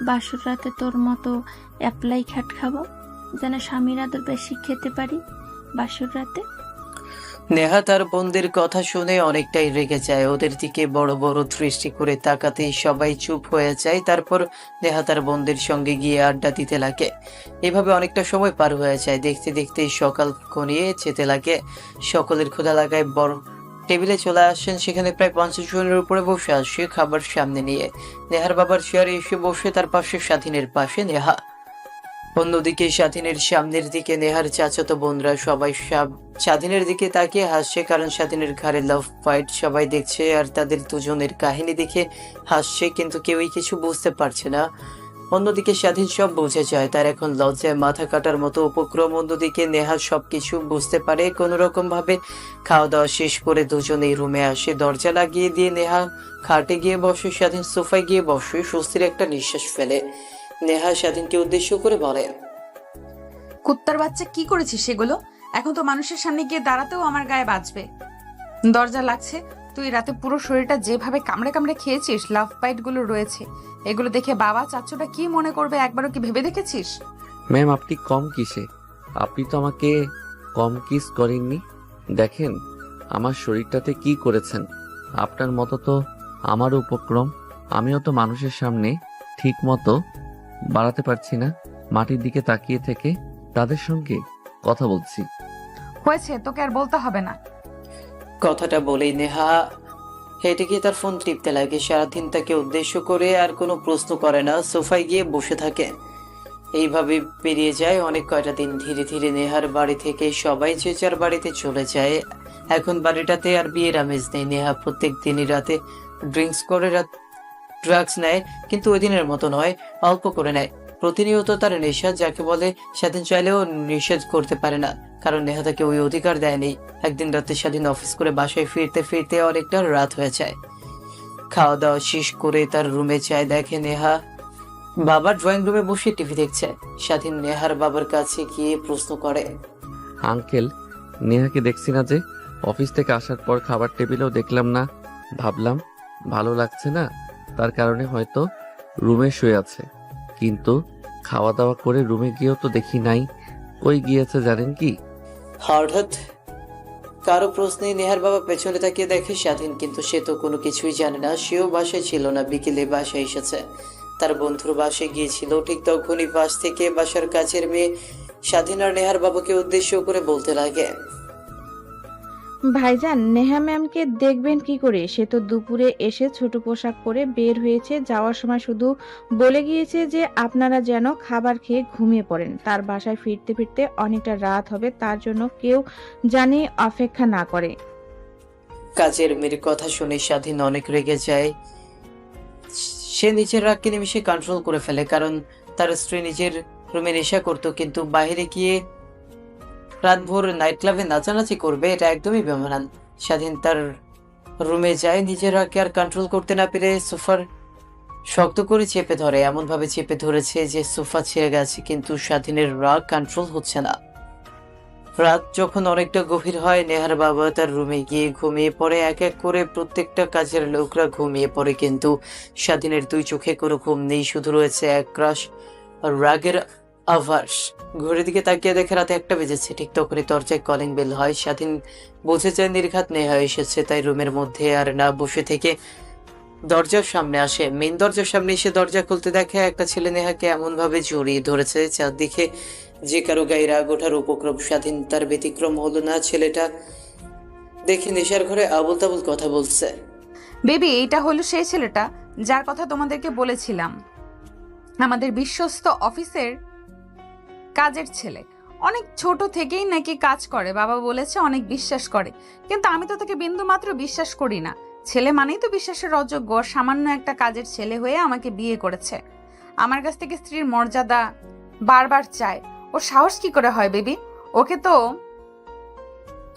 বাসর রাতে তোর মতো অ্যাপ্লাই খাট খাবো, যেন স্বামীর আদর বেশি খেতে পারি বাসর রাতে। নেহা তার বোনদের কথা শুনে অনেকটাই রেগে যায়। ওদের দিকে বড় বড় দৃষ্টি করে তাকাতেই সবাই চুপ হয়ে যায়। তারপর নেহা তার বোনদের সঙ্গে গিয়ে আড্ডা দিতে লাগে। এভাবে অনেকটা সময় পার হয়ে যায়। দেখতে দেখতেই সকাল ঘনিয়ে যেতে লাগে। সকলের ক্ষুধা লাগায় বড় টেবিলে চলে আসেন। সেখানে প্রায় 50 জনের উপরে বসে আসে খাবার সামনে নিয়ে। নেহার বাবার চেয়ারে এসে বসে, তার পাশে স্বাধীনের পাশে নেহা। অন্যদিকে স্বাধীনের সামনের দিকে নেহার চাচাতো বোনরা সবাই স্বাধীনের দিকে তাকিয়ে হাসছে, কারণ স্বাধীনের ঘাড়ে লাভ ফাইট সবাই দেখছে আর তাদের দুজনের কাহিনী দেখে হাসছে, কিন্তু কেউই কিছু বুঝতে পারছে না। অন্যদিকে স্বাধীন সব বুঝে যায়, তার এখন লজ্জায় মাথা কাটার মতো উপক্রম। অন্যদিকে নেহা সবকিছু বুঝতে পারে। কোনো রকম ভাবে খাওয়া দাওয়া শেষ করে দুজনেই রুমে আসে। দরজা লাগিয়ে দিয়ে নেহা খাটে গিয়ে বসে, স্বাধীন সোফায় গিয়ে বসে স্বস্তির একটা নিঃশ্বাস ফেলে। নেহা স্বাধীনকে উদ্দেশ্য করে বলে, কুত্তার বাচ্চা, কি করেছিস সেগুলো? এখন তো মানুষের সামনে গিয়ে দাঁড়াতেও আমার গায়ে বাজবে। দরজা লাগছে, তুই রাতে পুরো শরীরটা যেভাবে কামড়ে কামড়ে খেয়েছিস, লাভ বাইট গুলো রয়েছে, এগুলো দেখে বাবা চাচুটা কি মনে করবে একবারও কি ভেবে দেখেছিস? ম্যাম, আপনি কম কিসে? আপনি তো আমাকে কম কিস করেননি। দেখেন আমার শরীরটাতে কি করেছেন। আপনার মতো তো আমার উপক্রম, আমিও তো মানুষের সামনে ঠিক মতো বাড়াতে পারছি না। মাটির দিকে তাকিয়ে থেকে তাদের সঙ্গে কথা বলছি। হয়েছে, তোকে আর বলতে হবে না। কথাটা বলেই নেহা হেঁটে গিয়ে তার ফোন টিপতে লাগে। সারাদিন তাকে উদ্দেশ্য করে আর কোনো প্রশ্ন করে না, সোফায় গিয়ে বসে থাকে। এইভাবে পেরিয়ে যায় অনেক কয়টা দিন। ধীরে ধীরে নেহার বাড়ি থেকে সবাই যে যার বাড়িতে চলে যায়। এখন বাড়িটাতে আর বিয়ের আমেজ নেই। নেহা প্রত্যেক দিনই রাতে ড্রিঙ্কস করে ড্রাগস নেয়, কিন্তু ওই দিনের মতো নয়, অল্প করে নেয়। প্রতিনিয়ত তার নেশা, যাকে বলে স্বাধীন চাইলেও নিষেধ করতে পারে না, কারণ নেহা তাকে ওই অধিকার দেয়নি। একদিন রাতে স্বাধীন অফিস করে বাসায় ফিরতে ফিরতে অনেকটা রাত হয়ে যায়। খাওয়া দাওয়া শেষ করে তার রুমে যায়। দেখে নেহা বাবা ড্রয়িং রুমে বসে টিভি দেখছে। স্বাধীন নেহার বাবার কাছে গিয়ে প্রশ্ন করে, আঙ্কেল, নেহাকে দেখছি না যে। অফিস থেকে আসার পর খাবার টেবিলেও দেখলাম না। ভাবলাম ভালো লাগছে না, তার কারণে হয়তো রুমে শুয়ে আছে। কিন্তু খাওয়া দাওয়া করে রুমে গিয়েও তো দেখি নাই। কই গিয়েছে জানেন কি? হঠাৎ কারো প্রশ্নে নেহার বাবা পেছনে তাকিয়ে দেখে স্বাধীন, কিন্তু সে তো কোনো কিছুই জানে না। সেও বাসায় ছিল না, বিকেলে বাসায় এসেছে, তার বন্ধুর বাসায় গিয়েছিল। ঠিক তখনই পাশ থেকে বাসার কাছের মেয়ে স্বাধীন আর নেহার বাবাকে উদ্দেশ্য করে বলতে লাগে, ভাইজান, নেহা ম্যামকে দেখবেন কি করে? সে তো দুপুরে এসে ছোট পোশাক পরে বের হয়েছে। যাওয়ার সময় শুধু বলে গিয়েছে যে আপনারা যেন খাবার খেয়ে ঘুমিয়ে পড়েন। তার বাসায় ফিরতে ফিরতে অনেকটা রাত হবে, তার জন্য কেউ জানি অপেক্ষা না করে। কাজের মেয়ের কথা শুনে স্বাধীন অনেক রেগে যায়। সে নিজের রাগকে নিমিশে কন্ট্রোল করে ফেলে, কারণ তার স্ত্রী নিজের রুমে নেশা করতো, কিন্তু বাইরে গিয়ে রাতভর নাইট ক্লাবে নাচানাচি করবে, এটা একদমই বেমানান। স্বাধীন তার রুমে যায়। নিজের রাগকে আর কন্ট্রোল করতে না পেরে সোফার শক্ত করে চেপে ধরে। এমন ভাবে চেপে ধরেছে যে সোফা ছিঁড়ে গেছে, কিন্তু স্বাধীনের রাগ কন্ট্রোল হচ্ছে না। রাত যখন অনেকটা গভীর হয়, নেহার বাবা তার রুমে গিয়ে ঘুমিয়ে পড়ে। এক এক করে প্রত্যেকটা কাজের লোকরা ঘুমিয়ে পড়ে, কিন্তু স্বাধীনের দুই চোখে কোনো ঘুম নেই, শুধু রয়েছে এক ক্রাশ রাগের আভাস। ঘড়ির দিকে তাকিয়ে দেখে রাতে 1টা বেজেছে। ঠিক তখনই দরজায় কলিং বেল হয়। স্বাধীন বুঝে যায় নির্ঘাত নেহা এসেছে, তাই রুমের মধ্যে আর না বসে থেকে দরজার সামনে আসে। মেন দরজার সামনে এসে দরজা খুলতে দেখে একটা ছেলে নেহাকে এমন ভাবে জড়িয়ে ধরেছে চারদিকে যে কারো গায়ে রাগ ওঠার উপক্রম। স্বাধীন তার ব্যতিক্রম হলো না। ছেলেটা দেখে নেশার ঘরে আবল তাবল কথা বলছে। বেবি, এইটা হলো সেই ছেলেটা যার কথা তোমাদেরকে বলেছিলাম, আমাদের বিশ্বস্ত অফিসের কাজের ছেলে। অনেক ছোট থেকেই নাকি কাজ করে, বাবা বলেছে অনেক বিশ্বাস করে, কিন্তু আমি তো তাকে বিন্দু মাত্র বিশ্বাস করি না। ছেলে মানেই তো বিশ্বাসের অযোগ্য। আর সামান্য একটা কাজের ছেলে হয়ে আমাকে বিয়ে করেছে, আমার কাছ থেকে স্ত্রীর মর্যাদা বারবার চায়। ওর সাহস কি করে হয় বেবি? ওকে তো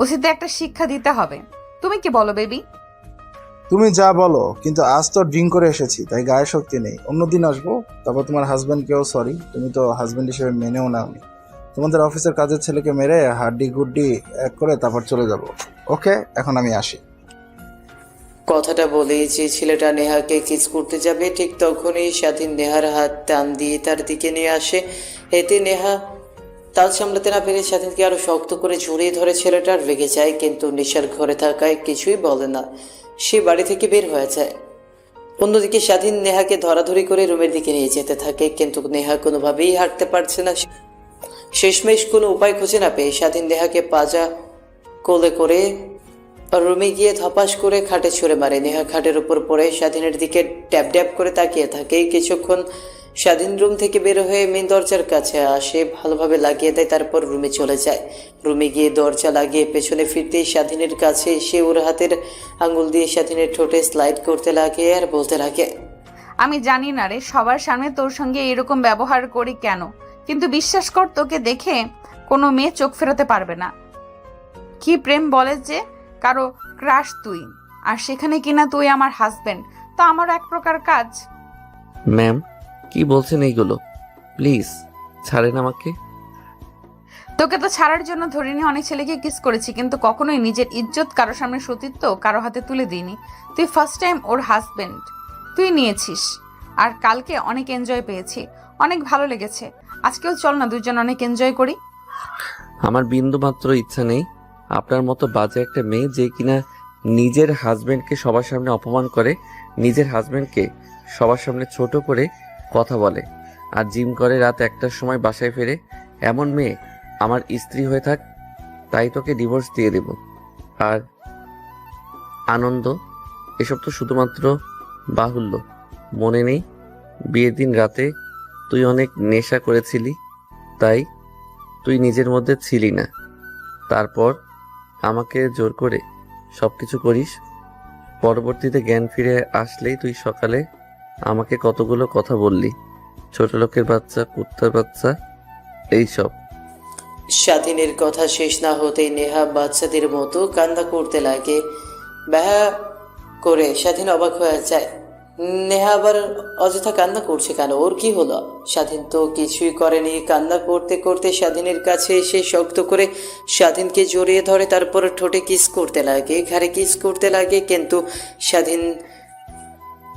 উচিতে একটা শিক্ষা দিতে হবে। তুমি কি বলো বেবি? তুমি যা বলো, কিন্তু আজ তো ড্রিঙ্ক করে এসেছি, তাই গায়ে শক্তি নেই। অন্যদিন আসবো। তারপর তোমার হাজব্যান্ডকেও সরি, তুমি তো হাজব্যান্ড হিসেবে মেনেও নাওনি। তোমাদের অফিসের কাজের ছেলেকে মেরে হাড্ডি গুড্ডি এক করে তারপর চলে যাব। ওকে, এখন আমি আসি। কথাটা বলেই যে ছেলেটা নেহাকে কিস করতে যাবে, ঠিক তখনই স্বাধীন নেহার হাত টান দিয়ে তার দিকে নিয়ে আসে। এতে নেহা তাল সামলাতে না পেরে স্বাধীনকে আরো শক্ত করে জড়িয়ে ধরে। ছেলেটার রেগে যায়, কিন্তু নেশার ঘরে থাকায় কিছুই বলে না। সে বাড়ি থেকে বের হয়ে যায়। অন্যদিকে স্বাধীন নেহাকে ধরাধরি করে রুমের দিকে নিয়ে যেতে থাকে, কিন্তু নেহা কোনোভাবেই হাঁটতে পারছে না। শেষমেশ কোনো উপায় খুঁজে না পেয়ে স্বাধীন নেহাকে পাজা কোলে করে রুমে গিয়ে ধপাস করে খাটে ছুঁড়ে মারে। নেহা খাটের উপর পড়ে স্বাধীনের দিকে ড্যাব ড্যাব করে তাকিয়ে থাকে। কিছুক্ষণ স্বাধীন রুম থেকে বের হয়ে মেন দরজার কাছে আসে, ভালোভাবে লাগিয়ে দেয়, তারপর রুমে চলে যায়। রুমে গিয়ে দরজা লাগিয়ে পেছনে ফিরতেই স্বাধীনের কাছে এসে ওর হাতের আঙুল দিয়ে স্বাধীনের ঠোঁটে স্লাইড করতে লাগে আর বলতে লাগে, আমি জানি না রে, সবার সামনে তোর সঙ্গে এরকম ব্যবহার করি কেন, কিন্তু বিশ্বাস কর, তোকে দেখে কোনো মেয়ে চোখ ফেরাতে পারবে না। কি প্রেম বলে যে কারো ক্রাশ তুই, আর সেখানে কিনা তুই আমার হাজবেন্ড, তো আমার এক প্রকার কাজ। ম্যাম, কি বলছেন এইগুলো? প্লিজ ছাড়েন আমাকে। তোকে তো ছাড়ার জন্য ধরে নিয়ে অনেক ছেলেকে কিস করেছি, কিন্তু কখনোই নিজের ইজ্জত কারো সামনে সতীত্ব কারো হাতে তুলে দিইনি। তুই ফার্স্ট টাইম ওর হাজবেন্ড তুই নিয়েছিস, আর কালকে অনেক এনজয় পেয়েছি, অনেক ভালো লেগেছে। আজকেও চল না দুজন অনেক এনজয় করি। আমার বিন্দু মাত্র ইচ্ছা নেই আপনার মতো বাজে একটা মেয়ে যে কিনা নিজের হাজবেন্ডকে সবার সামনে অপমান করে, নিজের হাজবেন্ডকে সবার সামনে ছোট করে কথা বলে, আর জিম করে রাত 1টার সময় বাসায় ফেরে। এমন মেয়ে আমার স্ত্রী হয়ে থাক, তাই তোকে ডিভোর্স দিয়ে দেব। আর আনন্দ, এসব তো শুধুমাত্র বাহুল্য। মনে নেই বিয়ের দিন রাতে তুই অনেক নেশা করেছিলি, তাই তুই নিজের মধ্যে ছিলি না। তারপর আমাকে জোর করে সবকিছু করিস। পরবর্তীতে জ্ঞান ফিরে আসলেই তুই সকালে আমাকে কতগুলো কথা বললি, ছোট লোকের বাচ্চা, কুত্তার বাচ্চা, এইসব। স্বাধীনের কথা শেষ না হতেই নেহা বাচ্চাদের মতো কান্না করতে লাগে। ব্যাহা করে স্বাধীন অবাক হয়ে যায়। নেহা আবার অযথা কান্না করছে কেন? ওর কি হলো? স্বাধীন তো কিছুই করেনি। কান্না করতে করতে স্বাধীনের কাছে এসে শক্ত করে স্বাধীনকে জড়িয়ে ধরে, তারপর ঠোঁটে কিস করতে লাগে, ঘাড়ে কিস করতে লাগে, কিন্তু স্বাধীন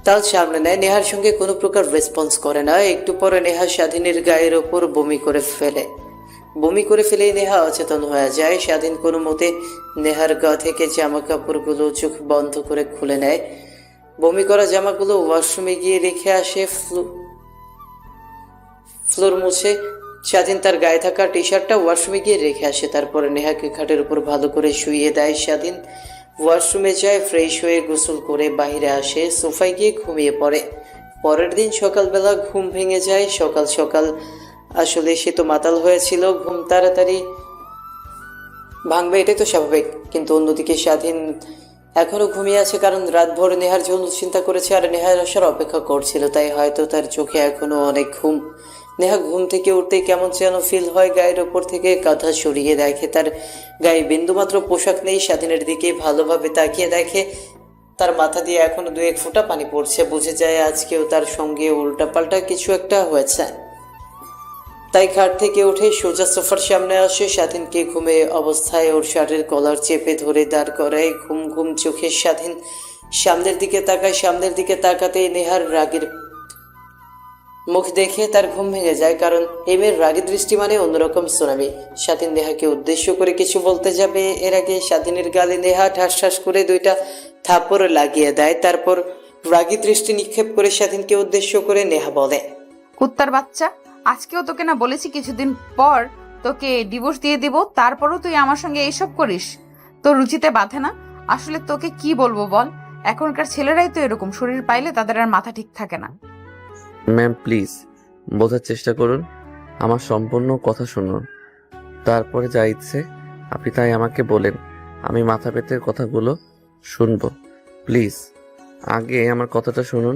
তাল সামনে নেয়। নেহার সঙ্গে কোনো প্রকার রেসপন্স করে না। একটু পরে নেহা স্বাধীনের গায়ের ওপর বমি করে ফেলে। বমি করে ফেলেই নেহা অচেতন হয়ে যায়। স্বাধীন কোনো মতে নেহার গা থেকে জামা কাপড়গুলো চোখ বন্ধ করে খুলে নেয়। বমি করা জামাগুলো ওয়াশরুমে গিয়ে রেখে আসে। ফ্লোর মুছে স্বাধীন তার গায়ে থাকা টি শার্টটা ওয়াশরুমে গিয়ে রেখে আসে। তারপরে নেহাকে খাটের উপর ভালো করে শুইয়ে দেয়। স্বাধীন ওয়াশরুমে যায়, ফ্রেশ হয়ে গোসল করে বাইরে আসে, সোফায় গিয়ে ঘুমিয়ে পড়ে। পরের দিন সকালবেলা ঘুম ভেঙে যায়। সকাল সকাল আসলে সে তো মাতাল হয়েছিল, ঘুম তাড়াতাড়ি ভাঙবে এটাই তো স্বাভাবিক। কিন্তু অন্যদিকে স্বাধীন এখনো ঘুমিয়ে আছে, কারণ রাতভর নেহার জন্য চিন্তা করেছে আর নেহার আসার অপেক্ষা করছিল, তাই হয়তো তার চোখে এখনো অনেক ঘুম। নেহা ঘুম থেকে উঠতেই কেমন যেন ফিল হয়। গায়ের ওপর থেকে কাঁথা সরিয়ে দেখে তার গায়ে বিন্দুমাত্র পোশাক নেই। স্বাধীনের দিকে ভালোভাবে তাকিয়ে দেখে তার মাথা দিয়ে এখনো 2-1 ফোঁটা পানি পড়ছে। বুঝে যায় আজকেও তার সঙ্গে উল্টাপাল্টা কিছু একটা হয়েছে। তাই খাট থেকে উঠে সোজা সোফার সামনে আসে। স্বাধীনকে ঘুমে অবস্থায় ওর শার্টের কলার চেপে ধরে দাঁড় করায়। ঘুম ঘুম চোখে স্বাধীন সামনের দিকে তাকায়। সামনের দিকে তাকাতেই নেহার রাগের মুখ দেখে তার ঘুম ভেঙে যায়, কারণ এই মেয়ের রাগের দৃষ্টি মানে অন্যরকম সুনামি। স্বাধীন নেহাকে উদ্দেশ্য করে কিছু বলতে যাবে, এর আগে স্বাধীনের গালে নেহা ঠাস ঠাস করে 2টা থাপ্পড় লাগিয়ে দেয়। তারপর রাগী দৃষ্টি নিক্ষেপ করে স্বাধীনকে উদ্দেশ্য করে নেহা বলে, কুত্তার বাচ্চা, আজকেও তোকে না বলেছি কিছুদিন পর তোকে ডিভোর্স দিয়ে দিব, তারপরও তুই আমার সঙ্গে এইসব করিস? তোর রুচিতে বাঁধে না? আসলে তোকে কি বলবো বল, এখনকার ছেলেরাই তো এরকম, শরীর পাইলে তাদের আর মাথা ঠিক থাকে না। ম্যাম প্লিজ বোঝার চেষ্টা করুন, আমার সম্পূর্ণ কথা শুনুন, তারপরে যা ইচ্ছে আপনি তাই আমাকে বলেন। আমি মাথা পেতে কথাগুলো শুনবো। প্লিজ আগে আমার কথাটা শুনুন।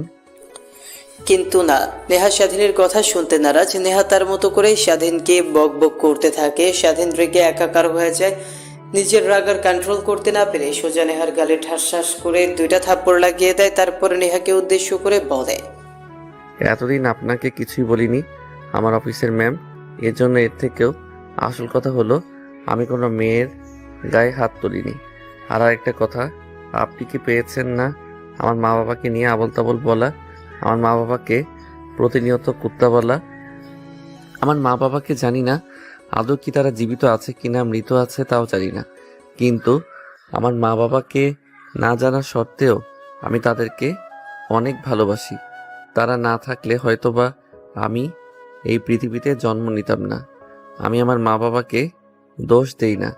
কিন্তু না, নেহা স্বাধীনের কথা শুনতে নারাজ। নেহা তার মতো করে স্বাধীনকে বক বক করতে থাকে। স্বাধীন রেগে একাকার হয়ে যায়। নিজের রাগ আর কন্ট্রোল করতে না পেরে সোজা নেহার গালে ঠাস করে 2টা থাপ্পড় লাগিয়ে দেয়। তারপরে নেহাকে উদ্দেশ্য করে বলে, এতদিন আপনাকে কিছুই বলিনি আমার অফিসের ম্যাম, এর জন্য এর থেকেও আসল কথা হলো আমি কোনো মেয়ের গায়ে হাত তুলিনি। আর একটা কথা, আপনি কি পেয়েছেন না আমার মা বাবাকে নিয়ে আবল তাবল বলা, আমার মা বাবাকে প্রতিনিয়ত কুত্তা বলা? আমার মা বাবাকে জানি না আদৌ কি তারা জীবিত আছে কিনা মৃত আছে তাও জানি না, কিন্তু আমার মা বাবাকে না জানা সত্ত্বেও আমি তাদেরকে অনেক ভালোবাসি। তারা না থাকলে হয়তোবা আমি এই পৃথিবীতে জন্ম নিতাম না। আমি আমার মা বাবাকে দোষ দেই না,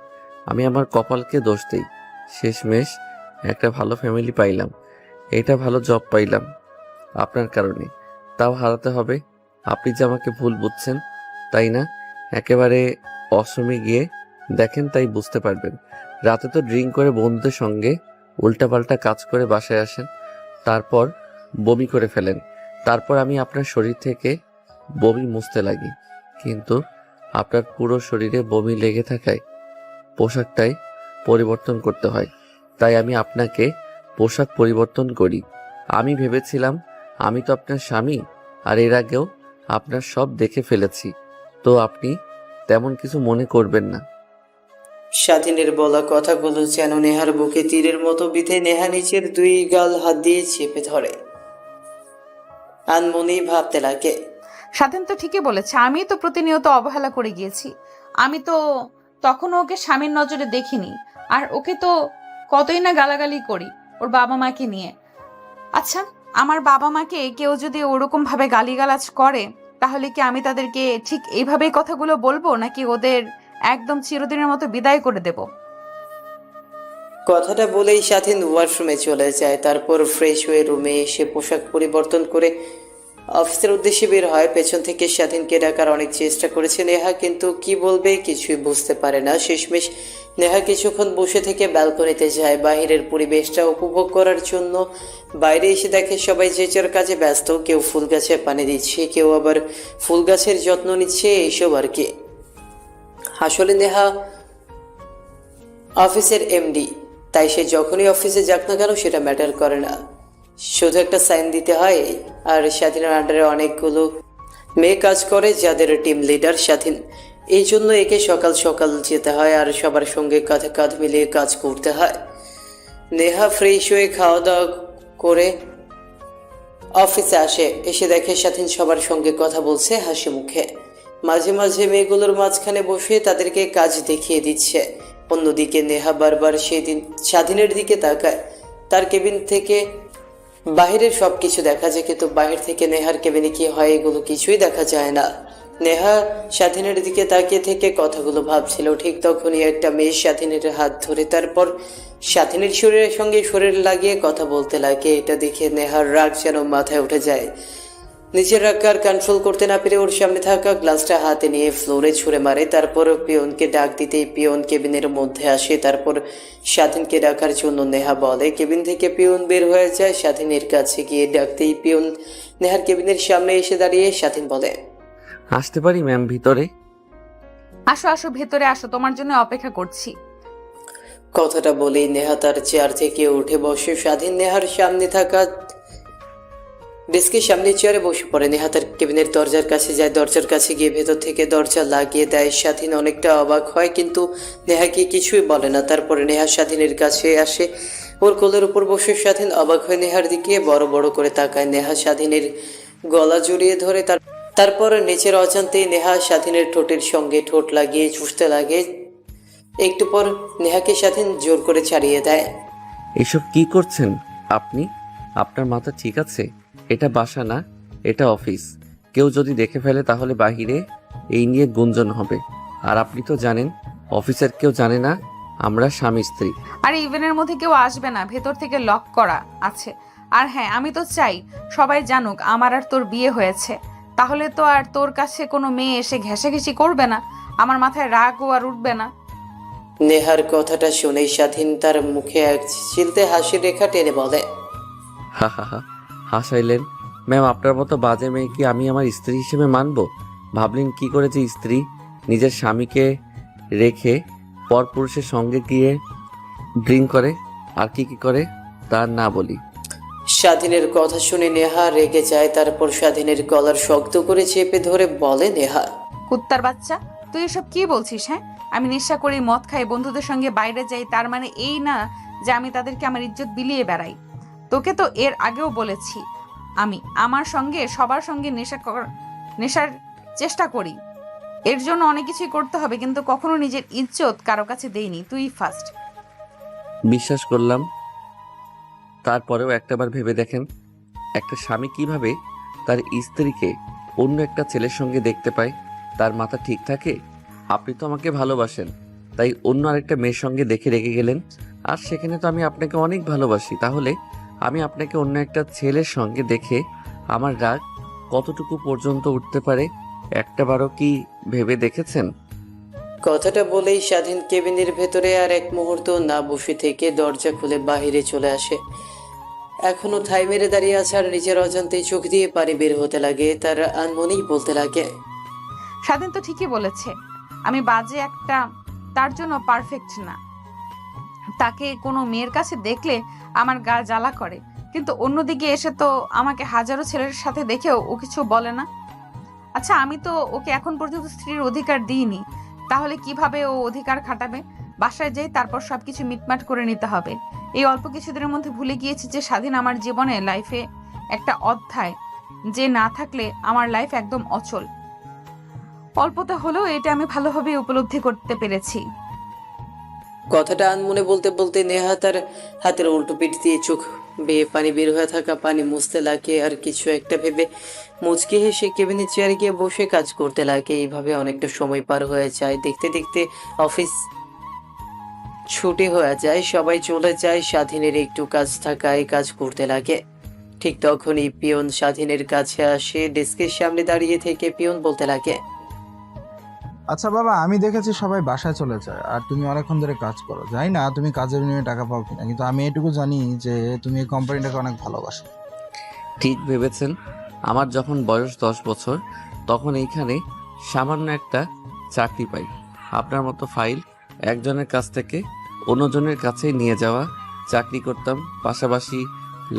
আমি আমার কপালকে দোষ দেই। শেষমেশ একটা ভালো ফ্যামিলি পাইলাম, এটা ভালো জব পাইলাম আপনার কারণে, তাও হারাতে হবে। আপনি যে আমাকে ভুল বুঝছেন তাই না? একেবারে অশ্রমে গিয়ে দেখেন তাই বুঝতে পারবেন। রাতে তো ড্রিঙ্ক করে বন্ধুদের সঙ্গে উল্টাপাল্টা কাজ করে বাসায় আসেন, তারপর বমি করে ফেলেন। তারপর আমি আপনার শরীর থেকে বমি মুছতে লাগি, কিন্তু আপনার পুরো শরীরে বমি লেগে থাকায় পোশাকটাই পরিবর্তন করতে হয়। তাই আমি আপনাকে পোশাক পরিবর্তন করি। আমি ভেবেছিলাম আমি তো আপনার স্বামী, আর এর আগেও আপনার সব দেখে ফেলেছি, তো আপনি তেমন কিছু মনে করবেন না। স্বাধীনের বলা কথাগুলো যেন নেহার বুকে তীরের মতো বিঁধে নেহা নিচের 2 গাল হাত দিয়ে চেপে ধরে। আনমনেই ভাবতে লাগে, স্বাধীন তো ঠিকই বলেছে, আমি তো প্রতিনিয়ত অবহেলা করে গিয়েছি। আমি তো তখনও ওকে স্বামীর নজরে দেখিনি, আর ওকে তো কতই না গালাগালি করি ওর বাবা মাকে নিয়ে। আচ্ছা, আমার বাবা মাকে কেউ যদি ওরকম ভাবে গালিগালাজ করে, তাহলে কি আমি তাদেরকে ঠিক এইভাবেই কথাগুলো বলবো, নাকি ওদের একদম চিরদিনের মতো বিদায় করে দেব? কথাটা বলেই স্বাধীন ওয়াশরুমে চলে যায়। তারপর ফ্রেশ হয়ে রুমে এসে পোশাক পরিবর্তন করে অফিসের উদ্দেশ্যে বের হয়। পেছন থেকে স্বাধীনকে ডাকার অনেক চেষ্টা করেছে নেহা, কিন্তু কি বলবে কিছুই বুঝতে পারে না। শেষমেশ নেহা কিছুক্ষণ বসে থেকে ব্যালকনিতে যায় বাইরের পরিবেশটা উপভোগ করার জন্য। বাইরে এসে দেখে সবাই যে যার কাজে ব্যস্ত, কেউ ফুল গাছে পানি দিচ্ছে, কেউ আবার ফুল গাছের যত্ন নিচ্ছে, এইসব আর কি। আসলে নেহা অফিসের এমডি, তাই সে যখনই অফিসে যাক না কেন সেটা ম্যাটার করে না, শুধু একটা সাইন দিতে হয়। আর স্বাধীনের আন্ডারে অনেকগুলো মেয়ে কাজ করে যাদের টিম লিডার স্বাধীন, এই জন্য একে সকাল সকাল যেতে হয় আর সবার সঙ্গে কাঁধে কাঁধ মিলিয়ে কাজ করতে হয়। নেহা ফ্রেশ হয়ে খাওয়া দাওয়া করে অফিসে আসে। এসে দেখে স্বাধীন সবার সঙ্গে কথা বলছে হাসি মুখে, মাঝে মাঝে মেয়েগুলোর মাঝখানে বসে তাদেরকে কাজ দেখিয়ে দিচ্ছে। অন্যদিকে নেহা বারবার সেদিন স্বাধীনের দিকে তাকায়। তার কেবিন থেকে বাহিরের সব কিছু দেখা যায়, কিন্তু বাহির থেকে নেহার কেবিনে কি হয় এগুলো কিছুই দেখা যায় না। নেহা স্বাধীনের দিকে তাকিয়ে থেকে কথাগুলো ভাবছিল। ঠিক তখনই একটা মেয়ে স্বাধীনের হাত ধরে তারপর স্বাধীনের শরীরের সঙ্গে শরীর লাগিয়ে কথা বলতে লাগে। এটা দেখে নেহার রাগ যেন মাথায় উঠে যায়। নিজের রাগ আর কন্ট্রোল করতে না পেরে ওর সামনে থাকা গ্লাসটা হাতে নিয়ে ফ্লোরে ছুঁড়ে মারে। তারপর পিয়নকে ডাক দিতেই পিয়ন কেবিনের মধ্যে আসে। তারপর স্বাধীনকে ডাকার জন্য নেহা বলে। কেবিন থেকে পিয়ন বের হয়ে যায়। স্বাধীনের কাছে গিয়ে ডাকতেই পিয়ন নেহার কেবিনের সামনে এসে দাঁড়িয়ে স্বাধীন বলে, আসতে পারি ম্যাম ভিতরে? আসো আসো, ভেতরে আসো, তোমার জন্য অপেক্ষা করছি। কথাটা বলেই নেহা তার চেয়ার থেকে উঠে বসে। স্বাধীন নেহার সামনে থাকা ডেস্কের সামনে চেয়ারে বসে পড়ে। নেহা তার কেবিনের দরজার কাছে যায়। দরজার কাছে গিয়ে ভেতর থেকে দরজা লাগিয়ে দেয়। স্বাধীন অনেকটা অবাক হয়, কিন্তু নেহাকে কিছুই বলে না। তারপরে নেহা স্বাধীনের কাছে আসে, ওর কোলের উপর বসে। স্বাধীন অবাক হয়ে নেহার দিকে বড় বড় করে তাকায়। নেহা স্বাধীনের গলা জড়িয়ে ধরে। তারপর নিচের অজান্তেই নেহা স্বাধীনের ঠোঁটের সঙ্গে ঠোঁট লাগিয়ে চুষতে লাগে। একটু পর নেহাকে স্বাধীন জোর করে ছাড়িয়ে দেয়। এসব কি করছেন আপনি? আপনার মাথা ঠিক আছে? এটা বাসা না, এটা অফিস। কেউ যদি দেখে ফেলে তাহলে বাহিরে এই নিয়ে গুঞ্জন হবে। আর আপনি তো জানেন, অফিসের কেউ জানে না আমরা স্বামী স্ত্রী। আর ইভেন্টের মধ্যে কেউ আসবে না, ভেতর থেকে লক করা আছে। আর হ্যাঁ, আমি তো চাই সবাই জানুক আমার আর তোর বিয়ে হয়েছে। তাহলে তো আর তোর কাছে কোনো মেয়ে এসে ঘেঁষাঘেঁষি করবে না, আমার মাথায় রাগও আর উঠবে না। নেহার কথাটা শুনেই স্বাধীন তার মুখে এক চিলতে হাসির রেখা টেনে বলে, হা হা হা, হাসাইলেন। ম্যাম, আপনার মতো বাজে মেয়ে কি আমি আমার স্ত্রী হিসেবে মানব? ভাবলেন কি করে যে স্ত্রী নিজের স্বামীকে রেখে পরপুরুষের সঙ্গে গিয়ে ড্রিঙ্ক করে আর কি কি করে তার না বলি। স্বাধীনের কথা শুনে নেহা রেগে যায়। তারপর স্বাধীনের কলার শক্ত করে চেপে ধরে বলে নেহা, কুত্তার বাচ্চা, তুই এসব কি বলছিস? হ্যাঁ, আমি নেশা করি, মদ খাই, বন্ধুদের সঙ্গে বাইরে যাই, তার মানে এই না যে আমি তাদেরকে আমার ইজ্জত বিলিয়ে বেড়াই। তোকে তো এর আগেও বলেছি আমি আমার সঙ্গে সবার সঙ্গে নেশার চেষ্টা করি। এর জন্য অনেক কিছুই করতে হবে, কিন্তু কখনো নিজের ইজ্জত কারো কাছে দেইনি, তুই ফার্স্ট। বিশ্বাস করলাম, তারপরেও একটাবার ভেবে দেখেন, একটা স্বামী কিভাবে তার স্ত্রীকে অন্য একটা ছেলের সঙ্গে দেখতে পায়? তার মাথা ঠিক থাকে? আপনি তো আমাকে ভালোবাসেন, তাই অন্য আরেকটা মেয়ের সঙ্গে দেখে রেখে গেলেন। আর সেখানে তো আমি আপনাকে অনেক ভালোবাসি, তাহলে আমি আপনাকে অন্য একটা ছেলের সঙ্গে দেখে আমার রাগ কতটুকু পর্যন্ত উঠতে পারে একটাবারও কি ভেবে দেখেছেন? কথাটা বলেই স্বাধীন কেবিনের ভেতরে আর এক মুহূর্ত না বসে থেকে দরজা খুলে বাহিরে চলে আসে। এখনো ঠাই মেরে দাঁড়িয়ে আছে আর নিজের অজান্তেই চোখ দিয়ে পানি বের হতে লাগে। তার আনমনেই বলতে লাগে, স্বাধীন তো ঠিকই বলেছে, আমি বাজে একটা, তার জন্য পারফেক্ট না। তাকে কোনো মেয়ের কাছে দেখলে আমার গা জ্বালা করে, কিন্তু অন্যদিকে এসে তো আমাকে হাজারো ছেলের সাথে দেখেও ও কিছু বলে না। আচ্ছা, আমি তো ওকে এখন পর্যন্ত স্ত্রীর অধিকার দিইনি, তাহলে কিভাবে ও অধিকার খাটাবে? বাসায় যাই, তারপর সবকিছু মিটমাট করে নিতে হবে। এই অল্প কিছুদিনের মধ্যে ভুলে গিয়েছি যে স্বাধীন আমার জীবনে লাইফে একটা অধ্যায়, যে না থাকলে আমার লাইফ একদম অচল। অল্পতে হলেও এটা আমি ভালোভাবে উপলব্ধি করতে পেরেছি। কথাটা আনমনে বলতে বলতে নেহা তার হাতের উল্টো পিঠ দিয়ে চোখ বেয়ে পানি বের হয়ে থাকা পানি মুছতে লাগে আর কিছু একটা ভেবে মুচকি হেসে কেবিনের চেয়ারে গিয়ে বসে কাজ করতে লাগে। এইভাবে অনেকটা সময় পার হয়ে যায়। দেখতে দেখতে অফিস ছুটি হয়ে যায়, সবাই চলে যায়। স্বাধীনের একটু কাজ থাকায় কাজ করতে লাগে। ঠিক তখনই পিয়ন স্বাধীনের কাছে আসে। ডেস্কের সামনে দাঁড়িয়ে থেকে পিয়ন বলতে লাগে, আচ্ছা বাবা, আমি দেখেছি সবাই বাসায় চলে যায় আর তুমি অনেকক্ষণ ধরে কাজ করো। জানি না তুমি কাজের বিনিময়ে টাকা পাও কিনা, কিন্তু আমি এটুকু জানি যে তুমি এই কোম্পানিটাকে অনেক ভালোবাসো। ঠিক ভেবেছেন। আমার যখন বয়স 10 বছর, তখন এইখানে সামান্য একটা চাকরি পাই। আপনার মতো ফাইল একজনের কাছ থেকে অন্যজনের কাছে নিয়ে যাওয়া, চাকরি করতাম, পাশাপাশি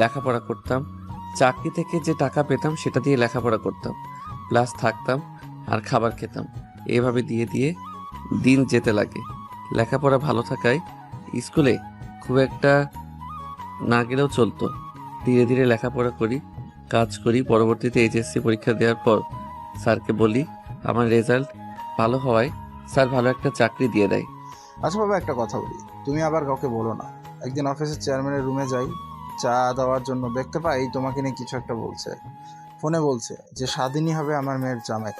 লেখাপড়া করতাম। চাকরি থেকে যে টাকা পেতাম সেটা দিয়ে লেখাপড়া করতাম, প্লাস থাকতাম আর খাবার খেতাম। এভাবে দিয়ে দিয়ে দিন যেতে লাগে। লেখাপড়া ভালো থাকায় স্কুলে খুব একটা না গেলেও চলতো। ধীরে ধীরে লেখাপড়া করি, কাজ করি। পরবর্তীতে এইচএসসি পরীক্ষা দেওয়ার পর স্যারকে বলি, আমার রেজাল্ট ভালো হওয়ায় স্যার ভালো একটা চাকরি দিয়ে দেয়। আচ্ছা বাবা, একটা কথা বলি, তুমি আবার কাউকে বলো না। একদিন অফিসের চেয়ারম্যানের রুমে যাই চা দেওয়ার জন্য, দেখতে পাই তোমাকে নিয়ে কিছু একটা বলছে। ফোনে বলছে যে স্বাধীনই হবে আমার মেয়ের জামাই।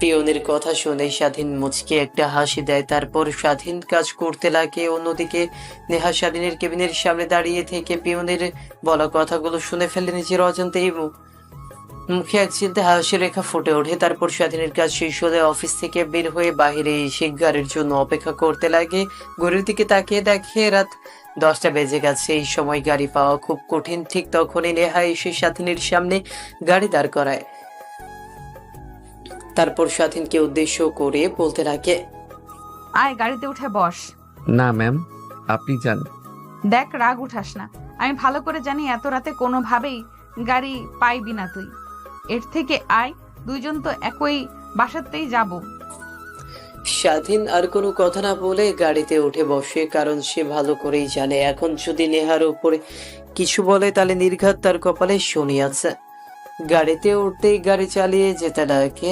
পিয়নের কথা শুনে স্বাধীন মুচকে একটা হাসি দেয়। তারপর স্বাধীন কাজ করতে লাগে। অন্যদিকে নেহা স্বাধীনের কেবিনের সামনে দাঁড়িয়ে থেকে পিয়নের বলা কথাগুলো শুনে ফেলে নিজের অজান্তেই মুখে এক চিলতে হাসি রেখা ফুটে ওঠে। তারপর স্বাধীনের কাজ শেষ হলে অফিস থেকে বের হয়ে বাইরে এসে গাড়ির জন্য অপেক্ষা করতে লাগে। ঘড়ির দিকে তাকিয়ে দেখে রাত 10টা বেজে গেছে। এই সময় গাড়ি পাওয়া খুব কঠিন। ঠিক তখনই নেহা এসে স্বাধীনের সামনে গাড়ি দাঁড় করায়। তারপর স্বাধীনকে উদ্দেশ্য করে বলতে লাগে, আয়, গাড়িতে উঠে বস। না ম্যাম, আপনি যান। দেখ, রাগ উঠাস না, আমি ভালো করে জানি এত রাতে কোনোভাবেই গাড়ি পাইবি না তুই। এর থেকে আয়, দুইজন তো একই বাসাতেই যাব। স্বাধীন আর কোনো কথা না বলে গাড়িতে উঠে বসে, কারণ সে ভালো করেই জানে এখন যদি নেহার উপরে কিছু বলে তাহলে নির্ঘাত তার কপালে শনি আছে। গাড়িতে উঠতেই গাড়ি চালিয়ে যেতে লাগে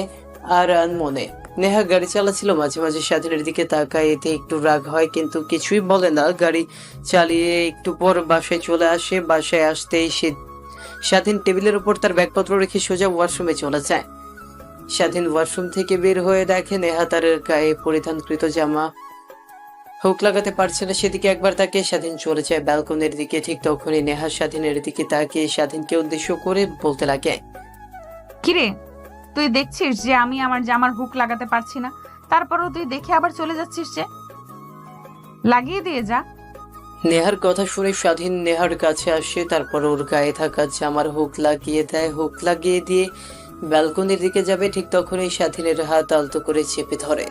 আর আনমনে নেহা গাড়ি চালাচ্ছিল, মাঝে মাঝে স্বাধীনের দিকে তাকায়, এতে একটু রাগ হয় কিন্তু কিছুই বলে না। গাড়ি চালিয়ে একটু পর বাসায় চলে আসে। বাসায় আসতেই স্বাধীন টেবিলের উপর তার ব্যাগপত্র রেখে সোজা ওয়াশরুমে চলে যায়। স্বাধীন ওয়াশরুম থেকে বের হয়ে দেখে নেহা তার গায়ে পরিধানকৃত জামা হুক লাগাতে পারছে না। সেদিকে একবার তাকিয়ে স্বাধীন চলে যায় ব্যালকনির দিকে। ঠিক তখনই নেহা স্বাধীনের দিকে তাকিয়ে স্বাধীনকে উদ্দেশ্য করে বলতে লাগে, কিরে, তুই দেখছিস যে আমি আমার জামার হুক লাগাতে পারছি না, তারপরেও তুই দেখে আবার চলে যাচ্ছিস যে? লাগিয়ে দিয়ে যা। নেহার কথা শুনে স্বাধীন নেহার কাছে আসে, তারপর ওর গায়ে থাকা জামার হুক লাগিয়ে দেয়। হুক লাগিয়ে দিয়ে ব্যালকনির দিকে যাবে, ঠিক তখনই স্বাধীনের হাত আলতো করে চেপে ধরে।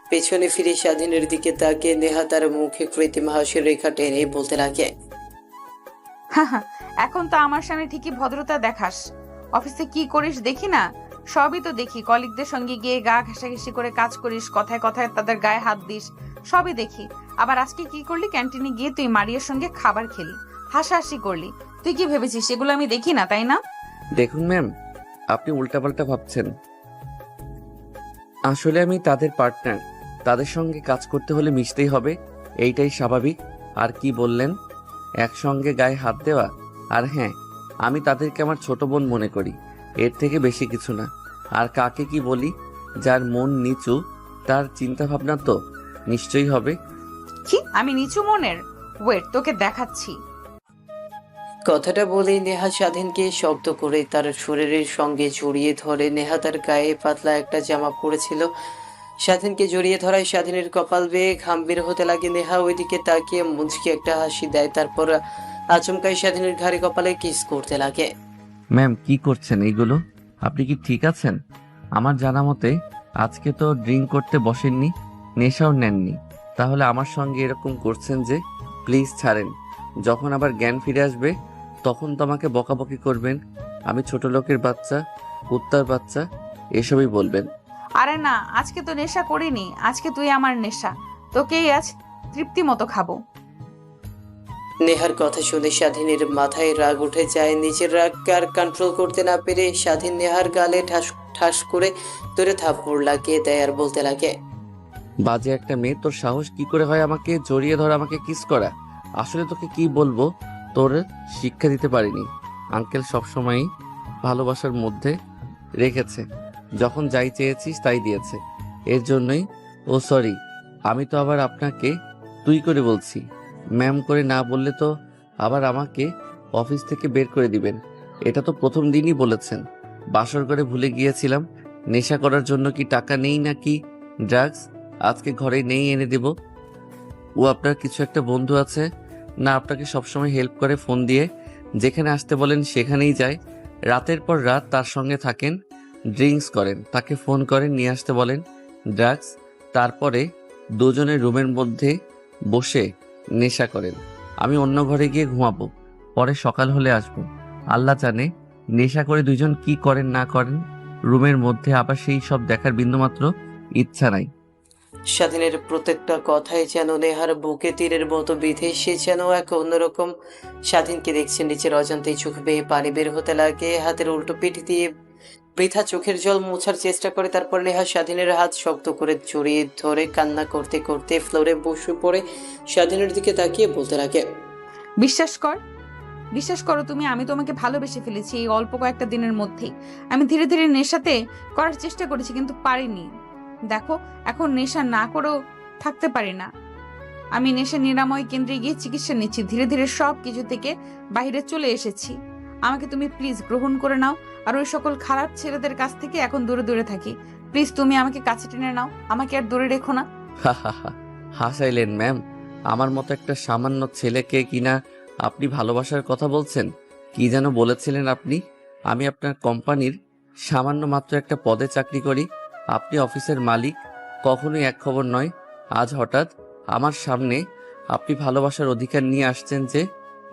পেছনে ফিরে স্বাধীনের দিকে তাকিয়ে নেহা তার মুখে কৃত্রিম হাসির রেখা টেনে বলতে লাগে, হাহা, এখন তো আমার সামনে ঠিকই ভদ্রতা দেখাস, অফিসে কি করিস দেখি না? সবই তো দেখি, কলিগদের সঙ্গে গিয়ে গা ঘেঁষাঘেঁষি করে কাজ করিস, কথায় কথায় তাদের গায়ে হাত দিস, সবই দেখি। আবার আজকে কি করলি? ক্যান্টিনে গিয়ে তুই মারিয়ার সঙ্গে খাবার খেলি, হাসাহাসি করলি। তুই কি ভেবেছিস এগুলো আমি দেখি না, তাই না? দেখুন ম্যাম, আপনি উল্টাপাল্টা ভাবছেন। আসলে আমি তাদের পার্টনার, তাদের সঙ্গে কাজ করতে হলে মিশতেই হবে, এইটাই স্বাভাবিক। আর কি বললেন? একসঙ্গে গায়ে হাত দেওয়া? আর হ্যাঁ, আমি তাদেরকে আমার ছোট বোন মনে করি, এর থেকে বেশি কিছু না। আর কাকে কি বলি? যার মন নিচু, তার চিন্তা ভাবনা তো নিশ্চয়ই হবে। কি আমি নিচু মনের? ওয়েট, তোকে দেখাচ্ছি। কথাটা বলেই নেহা স্বাধীনকে শব্দ করে তার শরীরের সঙ্গে জড়িয়ে ধরে। নেহা তার গায়ে পাতলা একটা জামা পরেছিল। স্বাধীনকে জড়িয়ে ধরায় স্বাধীনের কপাল বেয়ে ঘাম বের হতে লাগে। নেহা ওইদিকে তাকিয়ে মুচকি একটা হাসি দেয়, তারপর আচমকাই স্বাধীনের ঘাড়ে কপালে কিস করতে লাগে। ম্যাম, কি করছেন এইগুলো? আপনি কি ঠিক আছেন? আমার জানা মতে আজকে তো ড্রিঙ্ক করতে বসেননি, নেশাও নেননি, তাহলে আমার সঙ্গে এরকম করছেন যে? প্লিজ ছাড়েন। যখন আবার জ্ঞান ফিরে আসবে তখন তো আমাকে বকাবকি করবেন, আমি ছোট লোকের বাচ্চা, কুত্তার বাচ্চা এসবই বলবেন। আরে না, আজকে তো নেশা করিনি, আজকে তুই আমার নেশা, তোকেই আজ তৃপ্তি মতো খাবো। নেহার কথা শুনে স্বাধীনের মাথায় রাগ উঠে যায়। নিজের রাগ আর কন্ট্রোল করতে না পেরে স্বাধীন নেহার গালে ঠাস ঠাস করে ধরে থাপ্পড় লাগিয়ে দেয় আর বলতে লাগে, বাজে একটা মেয়ে, তোর সাহস কি করে হয় আমাকে জড়িয়ে ধরা, আমাকে কিস করা? আসলে তোকে কি বলবো, তোর শিক্ষা দিতে পারিনি। আঙ্কেল সবসময়ই ভালোবাসার মধ্যে রেখেছে, যখন যাই চেয়েছিস তাই দিয়েছে, এর জন্যই। ও সরি, আমি তো আবার আপনাকে তুই করে বলছি, ম্যাম করে না বললে তো আবার আমাকে অফিস থেকে বের করে দিবেন। এটা তো প্রথম দিনই বলেছেন। বাসর করে ভুলে গিয়েছিলাম। নেশা করার জন্য কি টাকা নেই নাকি ড্রাগস? আজকে ঘরে নেই, এনে দেব। ও আপনার কিছু একটা বন্ধু আছে না, আপনাকে সবসময় হেল্প করে, ফোন দিয়ে যেখানে আসতে বলেন সেখানেই যায়, রাতের পর রাত তার সঙ্গে থাকেন, ড্রিঙ্কস করেন, তাকে ফোন করেন, নিয়ে আসতে বলেন ড্রাগস, তারপরে দুজনের রুমের মধ্যে বসে নেশা করেন। আমি অন্য ঘরে গিয়ে ঘুমাবো, পরে সকাল হলে আসবো। আল্লাহ জানে নেশা করে দুইজন কি করেন না করেন রুমের মধ্যে, আবার সেই সব দেখার বিন্দুমাত্র ইচ্ছা নাই। স্বাধীনের প্রত্যেকটা কথাই যেন নেহার বুকে তীরের মতো বিঁধে। সে যেন এক অন্যরকম। স্বাধীনকে দেখছে, নিচের অজান্তেই চোখ বেয়ে পানি বের হতে লাগে। হাতের উল্টো পিঠ দিয়ে বৃথা চোখের জল মোছার চেষ্টা করে। তারপর নেহা স্বাধীনের হাত শক্ত করে জড়িয়ে ধরে কান্না করতে করতে ফ্লোরে বসে পড়ে স্বাধীনের দিকে তাকিয়ে বলতে লাগে, বিশ্বাস কর, বিশ্বাস করো তুমি, আমি তোমাকে ভালোবেসে ফেলেছি এই অল্প কয়েকটা দিনের মধ্যেই। আমি ধীরে ধীরে নেশাতে করার চেষ্টা করেছি কিন্তু পারিনি। দেখো, এখন নেশা না করেও থাকতে পারি না। আমি নেশা নিরাময় কেন্দ্রে গিয়ে চিকিৎসা নিচ্ছি, ধীরে ধীরে সব কিছু থেকে বাইরে চলে এসেছি। আমাকে তুমি প্লিজ গ্রহণ করে নাও, আর ওই সকল খারাপ ছেলেদের কাছ থেকে এখন দূরে দূরে থাকি। প্লিজ তুমি আমাকে কাছে টেনে নাও, আমাকে আর দূরে রেখো না। হাসাইলেন ম্যাম, আমার মতো একটা সামান্য ছেলেকে কিনা আপনি ভালোবাসার কথা বলছেন? কি যেন বলেছিলেন আপনি? আমি আপনার কোম্পানির সামান্য মাত্র একটা পদে চাকরি করি, আপনি অফিসের মালিক, কখনোই এক খবর নয়। আজ হঠাৎ আমার সামনে আপনি ভালোবাসার অধিকার নিয়ে আসছেন যে?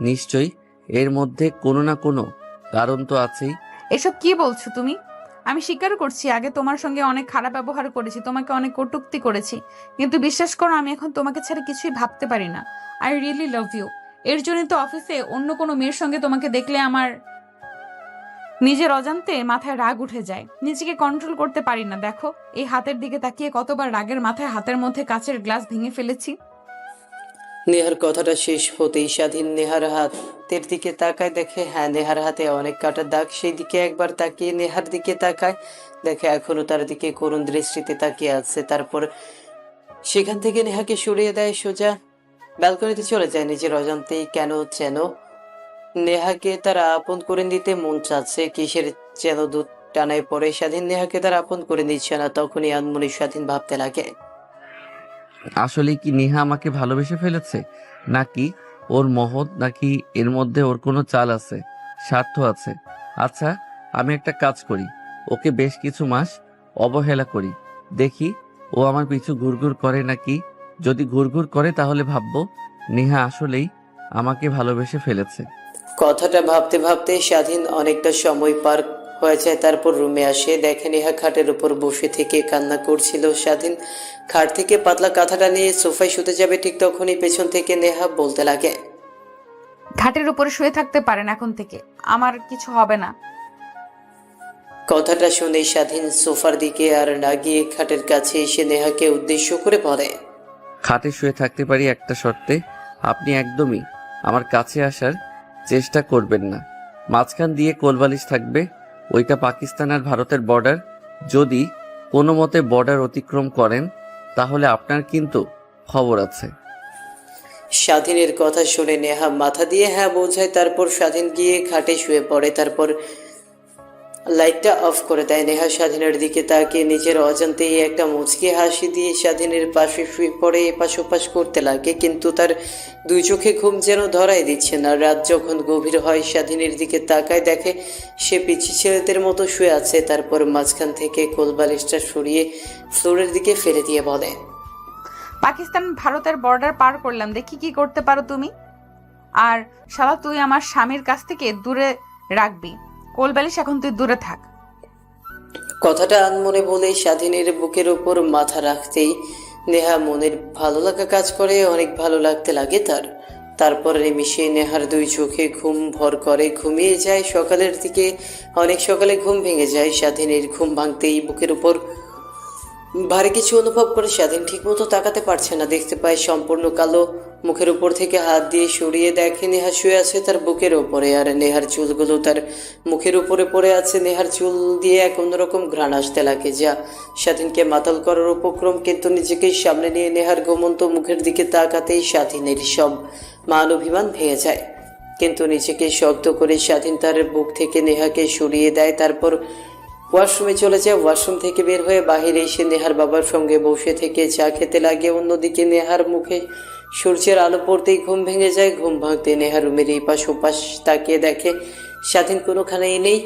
নিশ্চয়ই এর মধ্যে কোনো না কোনো কারণ তো আছেই। এসব কি বলছো তুমি? আমি স্বীকার করছি আগে তোমার সঙ্গে অনেক খারাপ ব্যবহার করেছি, তোমাকে অনেক কটূক্তি করেছি, কিন্তু বিশ্বাস করো আমি এখন তোমাকে ছাড়া কিছুই ভাবতে পারি না। I really love you. এর জন্য তো অফিসে অন্য কোনো মেয়ের সঙ্গে তোমাকে দেখলে আমার নিজের অজান্তে মাথায় রাগ উঠে যায়, নিজেকে কন্ট্রোল করতে পারি না। দেখো এই হাতের দিকে তাকিয়ে কতবার রাগের মাথায় হাতের মধ্যে কাচের গ্লাস ভেঙে ফেলেছি। নেহার কথাটা শেষ হতেই স্বাধীন নেহার হাতের দিকে তাকায়, দেখে হ্যাঁ নেহার হাতে অনেক কাটার দাগ। সেই দিকে একবার তাকিয়ে নেহার দিকে তাকায়, দেখে এখনো তার দিকে করুণ দৃষ্টিতে তাকিয়ে আছে। তারপর সেখান থেকে নেহাকে সরিয়ে দেয়, সোজা ব্যালকনিতে চলে যায় নিজের অজান্তেই। কেন যেন নেহাকে তার আপন করে নিতে মন চাচ্ছে, কিসের যেন দুধ টানায় পড়ে। স্বাধীন নেহাকে তার আপন করে নিচ্ছে না। তখনই আনমনি স্বাধীন ভাবতে লাগে, আসলে কি নেহা আমাকে ভালোবেসে ফেলেছে, নাকি ওর মহৎ, নাকি এর মধ্যে ওর কোনো চাল আছে, স্বার্থ আছে? আচ্ছা, আমি একটা কাজ করি, ওকে বেশ কিছু মাস অবহেলা করি, দেখি ও আমার পিছু ঘুরঘুর করে নাকি। যদি ঘুরঘুর করে তাহলে ভাববো নেহা আসলেই আমাকে ভালোবেসে ফেলেছে। কথাটা ভাবতে ভাবতে স্বাধীন অনেকটা সময় পার হয়ে যায়। তারপর রুমে আসে, দেখে নেহা খাটের উপর বসে থেকে কান্না করছিল। স্বাধীন খাট থেকে পাতলা কাঁথাটা নিয়ে সোফায় শুতে যাবে, ঠিক তখনই পেছন থেকে নেহা বলতে লাগে, ঘাটের উপরে শুয়ে থাকতে পারেন এখন থেকে, আমার কিছু হবে না। কথাটা শুনে স্বাধীন সোফার দিকে আর না গিয়ে খাটের কাছে এসে নেহাকে উদ্দেশ্য করে বলে, খাটে শুয়ে থাকতে পারি একটা শর্তে, আপনি একদমই আমার কাছে আসার চেষ্টা করবেন না। মাঝখান দিয়ে কোলবালিশ থাকবে, ওইটা পাকিস্তান আর ভারতের বর্ডার। যদি কোনো মতে বর্ডার অতিক্রম করেন তাহলে আপনার কিন্তু খবর আছে। স্বাধীনের কথা শুনে নেহা মাথা দিয়ে হ্যাঁ বোঝায়। তারপর স্বাধীন গিয়ে খাটে শুয়ে পড়ে। তারপর লাইটটা অফ করে দেয়। নেহা স্বাধীনের দিকে তাকিয়ে নিজের অজান্তেই একটা মুচকি হাসি দিয়ে স্বাধীনের পাশে শুয়ে পড়ে এপাশ ওপাশ করতে লাগে, কিন্তু তার দুই চোখে ঘুম যেন ধরাই দিচ্ছে না। রাত যখন গভীর হয় স্বাধীনের দিকে তাকায়, দেখে সে পিচ্ছি ছেলেদের মতো শুয়ে আছে। তারপর মাঝখান থেকে কোলবালিশটা সরিয়ে ফ্লোরের দিকে ফেলে দিয়ে বলে, পাকিস্তান ভারতের বর্ডার পার করলাম, দেখি কি করতে পারো তুমি। আর শালা তুই আমার স্বামীর কাছ থেকে দূরে রাখবি, কোলবালিশ এখন তুই দূরে থাক। কথাটা আনমনে বলে স্বাধীনের বুকের ওপর মাথা রাখতেই নেহা মনের ভালো লাগা কাজ করে, অনেক ভালো লাগতে লাগে তার। তারপর নিমিষে নেহার দুই চোখে ঘুম ভর করে, ঘুমিয়ে যায়। সকালের দিকে অনেক সকালে ঘুম ভেঙে যায় স্বাধীনের। ঘুম ভাঙতেই বুকের উপর ভারী কিছু অনুভব করে। স্বাধীন ঠিকমতো তাকাতে পারছে না, দেখতে পায় সম্পূর্ণ কালো। মুখের উপর থেকে হাত দিয়ে সরিয়ে দেখে নেহা শুয়ে আছে তার বুকের ওপরে, আর নেহার চুলগুলো তার মুখের উপরে পড়ে আছে। নেহার চুল দিয়ে এক অন্যরকম ঘ্রাণ আসতে লাগে, যা স্বাধীনকে মাতাল করার উপক্রম। কিন্তু নিজেকে সামনে নিয়ে নেহার ঘুমন্ত মুখের দিকে তাকাতেই স্বাধীনের সব মান অভিমান ভেঙে যায়। কিন্তু নিজেকে শক্ত করে স্বাধীন তার বুক থেকে নেহাকে সরিয়ে দেয়। তারপর ওয়াশরুমে চলে যায়। ওয়াশরুম থেকে বের হয়ে বাহিরে এসে নেহার বাবার সঙ্গে বসে থেকে চা খেতে লাগে। অন্যদিকে নেহার মুখে সূর্যের আলো পড়তেই ঘুম ভেঙে যায়। ঘুম ভাঙতে নেহার রুমের এই পাশ ওপাশ তাকিয়ে দেখে স্বাধীন কোনোখানেই নেই।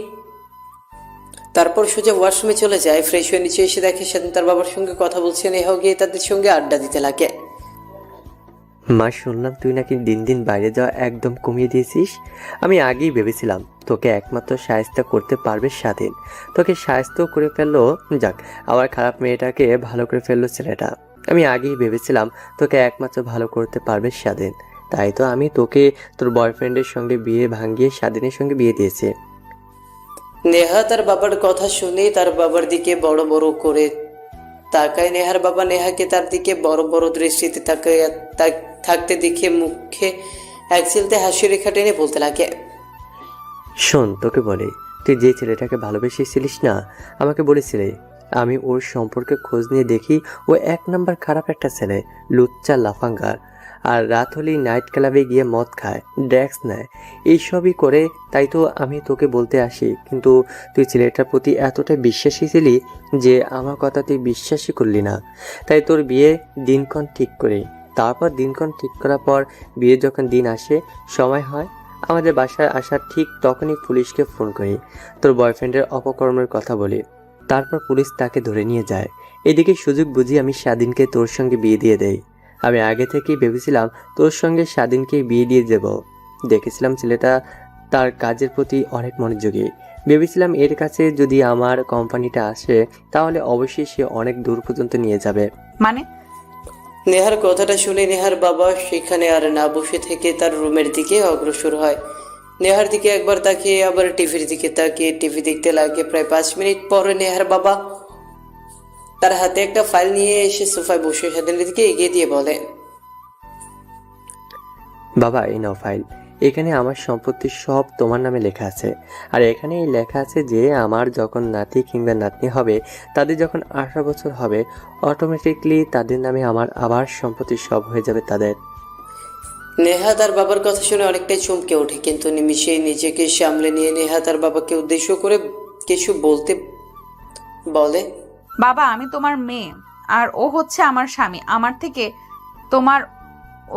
তারপর সোজা ওয়াশরুমে চলে যায়। ফ্রেশ হয়ে নিচে এসে দেখে স্বাধীন তার বাবার সঙ্গে কথা বলছে। নেহাও গিয়ে তাদের সঙ্গে আড্ডা দিতে লাগে। মা, শুনলাম তুই নাকি দিন দিন বাইরে যাওয়া একদম কমিয়ে দিয়েছিস। আমি আগেই ভেবেছিলাম তোকে একমাত্র সাহায্য করতে পারবে স্বাধীন, তোকে সাহায্য করে ফেললো। যাক, আবার খারাপ মেয়েটাকে ভালো করে ফেললো ছেলেটা। আমি আগেই ভেবেছিলাম তোকে একমাত্র ভালো করতে পারবে স্বাধীন, তাই তো আমি তোকে তোর বয়ফ্রেন্ডের সঙ্গে বিয়ে ভাঙিয়ে স্বাধীনের সঙ্গে বিয়ে দিয়েছে। নেহা তার বাবার কথা শুনে তার বাবার দিকে বড় বড় করে তাকায়। নেহার বাবা নেহাকে তার দিকে বড় বড় দৃষ্টিতে তাকায় থাকতে দেখে মুখে এক চিলতে হাসি রেখা টেনে বলতে লাগে, শোন, তোকে বলে, তুই যে ছেলেটাকে ভালোবেসেছিলিস না, আমাকে বলেছিলে, আমি ওর সম্পর্কে খোঁজ নিয়ে দেখি ও এক নাম্বার খারাপ একটা ছেলে, লুচ্চা লাফাঙ্গার। আর রাত হলেই নাইট ক্লাবে গিয়ে মদ খায়, ড্রাগস নেয়, এইসবই করে। তাই তো আমি তোকে বলতে আসি, কিন্তু তুই ছেলেটার প্রতি এতটাই বিশ্বাসী ছিলি যে আমার কথা তুই বিশ্বাসই করলি না। তাই তোর বিয়ে দিনক্ষণ ঠিক করি। তারপর দিনক্ষণ ঠিক করার পর বিয়ে যখন দিন আসে, সময় হয়, আমাদের বাসায় আসার ঠিক তখনই পুলিশকে ফোন করি, তোর বয়ফ্রেন্ডের অপকর্মের কথা বলি। তারপর পুলিশ তাকে ধরে নিয়ে যায়। এদিকে সুযোগ বুঝি আমি স্বাধীনকে তোর সঙ্গে বিয়ে দিয়ে দেই। আমি আগে থেকেই ভেবেছিলাম তোর সঙ্গে স্বাধীনকে বিয়ে দিয়ে দেব। দেখেছিলাম ছেলেটা তার কাজের প্রতি অনেক মনোযোগী। ভেবেছিলাম এর কাছে যদি আমার কোম্পানিটা আসে তাহলে অবশ্যই সে অনেক দূর পর্যন্ত নিয়ে যাবে। মানে? নেহার কথাটা শুনে নেহার বাবা সেখানে আর না বসে থেকে তার রুমের দিকে অগ্রসর হয়। নেহার দিকে একবার তাকিয়ে আবার টিভির দিকে তাকিয়ে টিভি দেখতে লাগে। প্রায় 5 মিনিট পরে নেহার বাবা তার হাতে একটা ফাইল নিয়ে এসে সোফায় বসে স্বাধীনের দিকে এগিয়ে দিয়ে বলে, বাবা এই নাও ফাইল। এখানে আমার সম্পত্তি সব তোমার নামে লেখা আছে। আর এখানে লেখা আছে যে আমার যখন নাতি কিংবা নাতনি হবে, তাদের যখন 18 বছর হবে, অটোমেটিকলি তাদের নামে আমার আবার সম্পত্তি সব হয়ে যাবে তাদের। নেহা তার বাবার কথা শুনে অনেকটাই চমকে ওঠে, কিন্তু নিমিষেই নিজেকে সামলে নিয়ে নেহা তার বাবাকে উদ্দেশ্য করে কিছু বলতে বলে, বাবা আমি তোমার মেয়ে আর ও হচ্ছে আমার স্বামী। আমার থেকে তোমার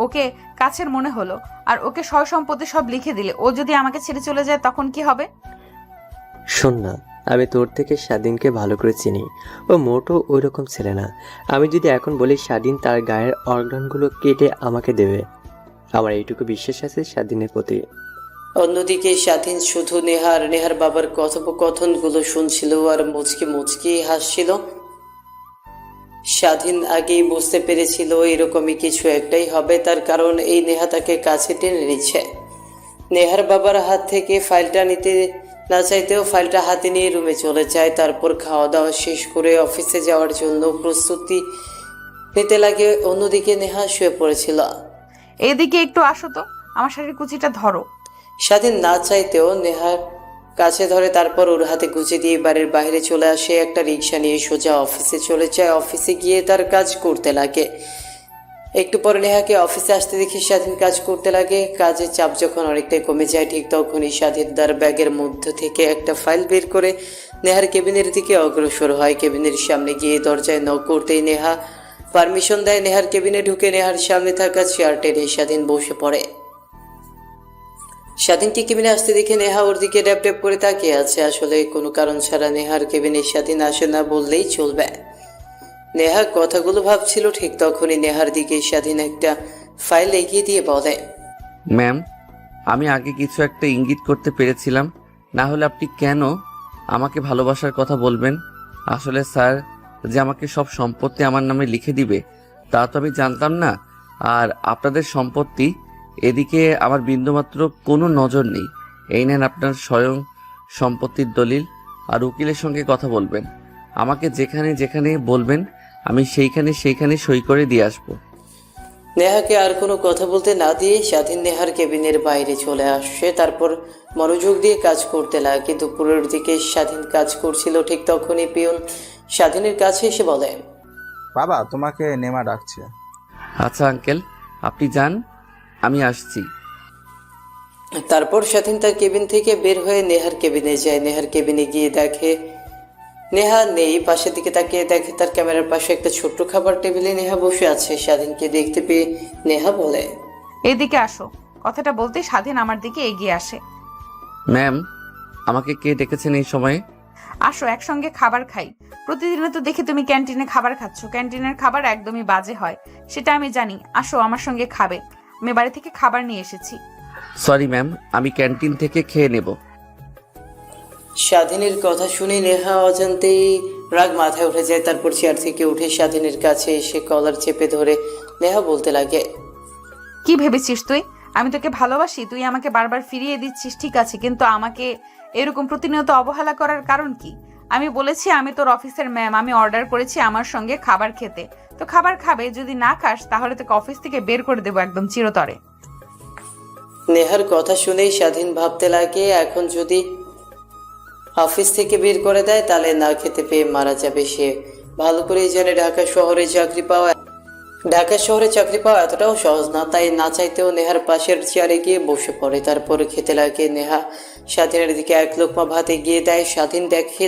ওকে কাছের মনে হলো আর ওকে সয় সম্পত্তি সব লিখে দিলে, ও যদি আমাকে ছেড়ে চলে যায় তখন কি হবে? শোন না, আমি তোর থেকে স্বাধীনকে ভালো করে চিনি। ও মোটো ওই রকম ছেলে না। আমি যদি এখন বলি স্বাধীন তার গায়ের অর্গানগুলো কেটে আমাকে দেবে, আমার এইটুকু বিশ্বাস আছে স্বাধীনের প্রতি। অন্যদিকে স্বাধীন শুধু নেহার বাবার কথোপকথনগুলো শুনছিল আর মুচকি মুচকি হাসছিল। স্বাধীন আগেই বুঝতে পেরেছিল এরকমই কিছু একটাই হবে, তার কারণ এই নেহা তাকে কাছে টেনে নিচ্ছে। নেহার বাবার হাত থেকে ফাইলটা নিতে না চাইতেও ফাইলটা হাতে নিয়ে রুমে চলে যায়। তারপর খাওয়া দাওয়া শেষ করে অফিসে যাওয়ার জন্য প্রস্তুতি নিতে লাগে। অন্যদিকে নেহা শুয়ে পড়েছিল। এদিকে একটু আসো তো, আমার শাড়ির কুচিটা ধরো। স্বাধীন না চাইতেও নেহার কাছে ধরে, তারপর ওর হাতে গুজে দিয়ে বাড়ির বাইরে চলে আসে। একটা রিক্সা নিয়ে সোজা অফিসে চলে যায়। অফিসে গিয়ে তার কাজ করতে লাগে। একটু পরে নেহাকে অফিসে আসতে দেখে স্বাধীন কাজ করতে লাগে। কাজের চাপ যখন অনেকটাই কমে যায়, ঠিক তখনই স্বাধীন তার ব্যাগের মধ্যে থেকে একটা ফাইল বের করে নেহার কেবিনের দিকে অগ্রসর হয়। কেবিনের সামনে গিয়ে দরজায় নক করতেই নেহা পারমিশন দেয়। নেহার কেবিনে ঢুকে নেহার সামনে থাকা চেয়ার টেনে স্বাধীন বসে পড়ে। স্বাধীনকে কেবিনে আসতে দেখে নেহা ওর দিকে ড্যাপ ড্যাপ করে তাকিয়ে আছে। আসলে কোনো কারণ ছাড়া নেহার কেবিনে স্বাধীন আসে না বললেই চলবে। নেহা কথাগুলো ভাবছিল, ঠিক তখনই নেহার দিকে স্বাধীন একটা ফাইল এগিয়ে দিয়ে বলে, ম্যাম, আমি আগে কিছু একটা ইঙ্গিত করতে পেরেছিলাম, না হলে আপনি কেন আমাকে ভালোবাসার কথা বলবেন? আসলে স্যার যে আমাকে সব সম্পত্তি আমার নামে লিখে দিবে তা তো আমি জানতাম না। আর আপনাদের সম্পত্তি এদিকে আমার বিন্দুমাত্র কোনো নজর নেই। এই নেন আপনার স্বয়ং সম্পত্তির দলিল, আর উকিলের সঙ্গে কথা বলবেন। আমাকে যেখানে যেখানে বলবেন আমি সেইখানে সই করে দিয়ে আসবো। নেহাকে আর কোনো কথা বলতে না দিয়ে স্বাধীন নেহার কেবিনের বাইরে চলে আসে। তারপর মনোযোগ দিয়ে কাজ করতে লাগে। দুপুরের দিকে স্বাধীন কাজ করছিল, ঠিক তখনই পিয়ন স্বাধীনের কাছে এসে বলে, বাবা তোমাকে নেমা ডাকছে। আচ্ছা আঙ্কেল, আপনি যান, আমি আসছি। তারপর স্বাধীন তার কেবিন থেকে বের হয়ে নেহার কেবিনে যায়। নেহার কেবিনে গিয়ে দেখে নেহা নেই। পাশের দিকে তাকিয়ে দেখে তার ক্যামেরার পাশে একটা ছোট্ট খাবার টেবিলে নেহা বসে আছে। স্বাধীনকে দেখতে পেয়ে নেহা বলে, এদিকে আসো। কথাটা বলতে স্বাধীন আমার দিকে এগিয়ে আসে। ম্যাম, আমাকে কে ডেকেছেন এই সময়ে? আসো একসঙ্গে খাবার খাই। প্রতিদিনই তো দেখি তুমি ক্যান্টিনে খাবার খাচ্ছ। ক্যান্টিনের খাবার একদমই বাজে হয়, সেটা আমি জানি। আসো আমার সঙ্গে খাবে। আমি বাড়ি থেকে খাবার নিয়ে এসেছি। সরি ম্যাম, আমি ক্যান্টিন থেকে খেয়ে নেব। স্বাধীনের কথা শুনে নেহা অজান্তেই রাগ মাথায় উঠে যায়। তারপর চেয়ার থেকে উঠে স্বাধীনের কাছে এসে কলার চেপে ধরে নেহা বলতে লাগে, কি ভেবেছিস তুই আমি তোকে ভালোবাসি? তুই আমাকে বারবার ফিরিয়ে দিচ্ছিস ঠিক আছে, কিন্তু আমাকে এরকম প্রতিনিয়ত অবহেলা করার কারণ কি? আমি বলেছি আমি তোর অফিসের ম্যাম, আমি অর্ডার করেছি আমার সঙ্গে খাবার খেতে, তো খাবার খাবে। যদি না খাস তাহলে তোকে অফিস থেকে বের করে দেবো একদম চিরতরে। নেহার কথা শুনেই স্বাধীন ভাবতে লাগে, এখন যদি অফিস থেকে বের করে দেয় তাহলে না খেতে পেয়ে মারা যাবে সে। ভালো করেই জানে ঢাকা শহরে চাকরি পাওয়া এতটাও সহজ না। তাই না চাইতেও নেহার পাশের চেয়ারে গিয়ে বসে পড়ে। তারপর খেতে লাগে। নেহা স্বাধীনের দিকে এক লোকমা ভাত এগিয়ে দেয়। স্বাধীন দেখে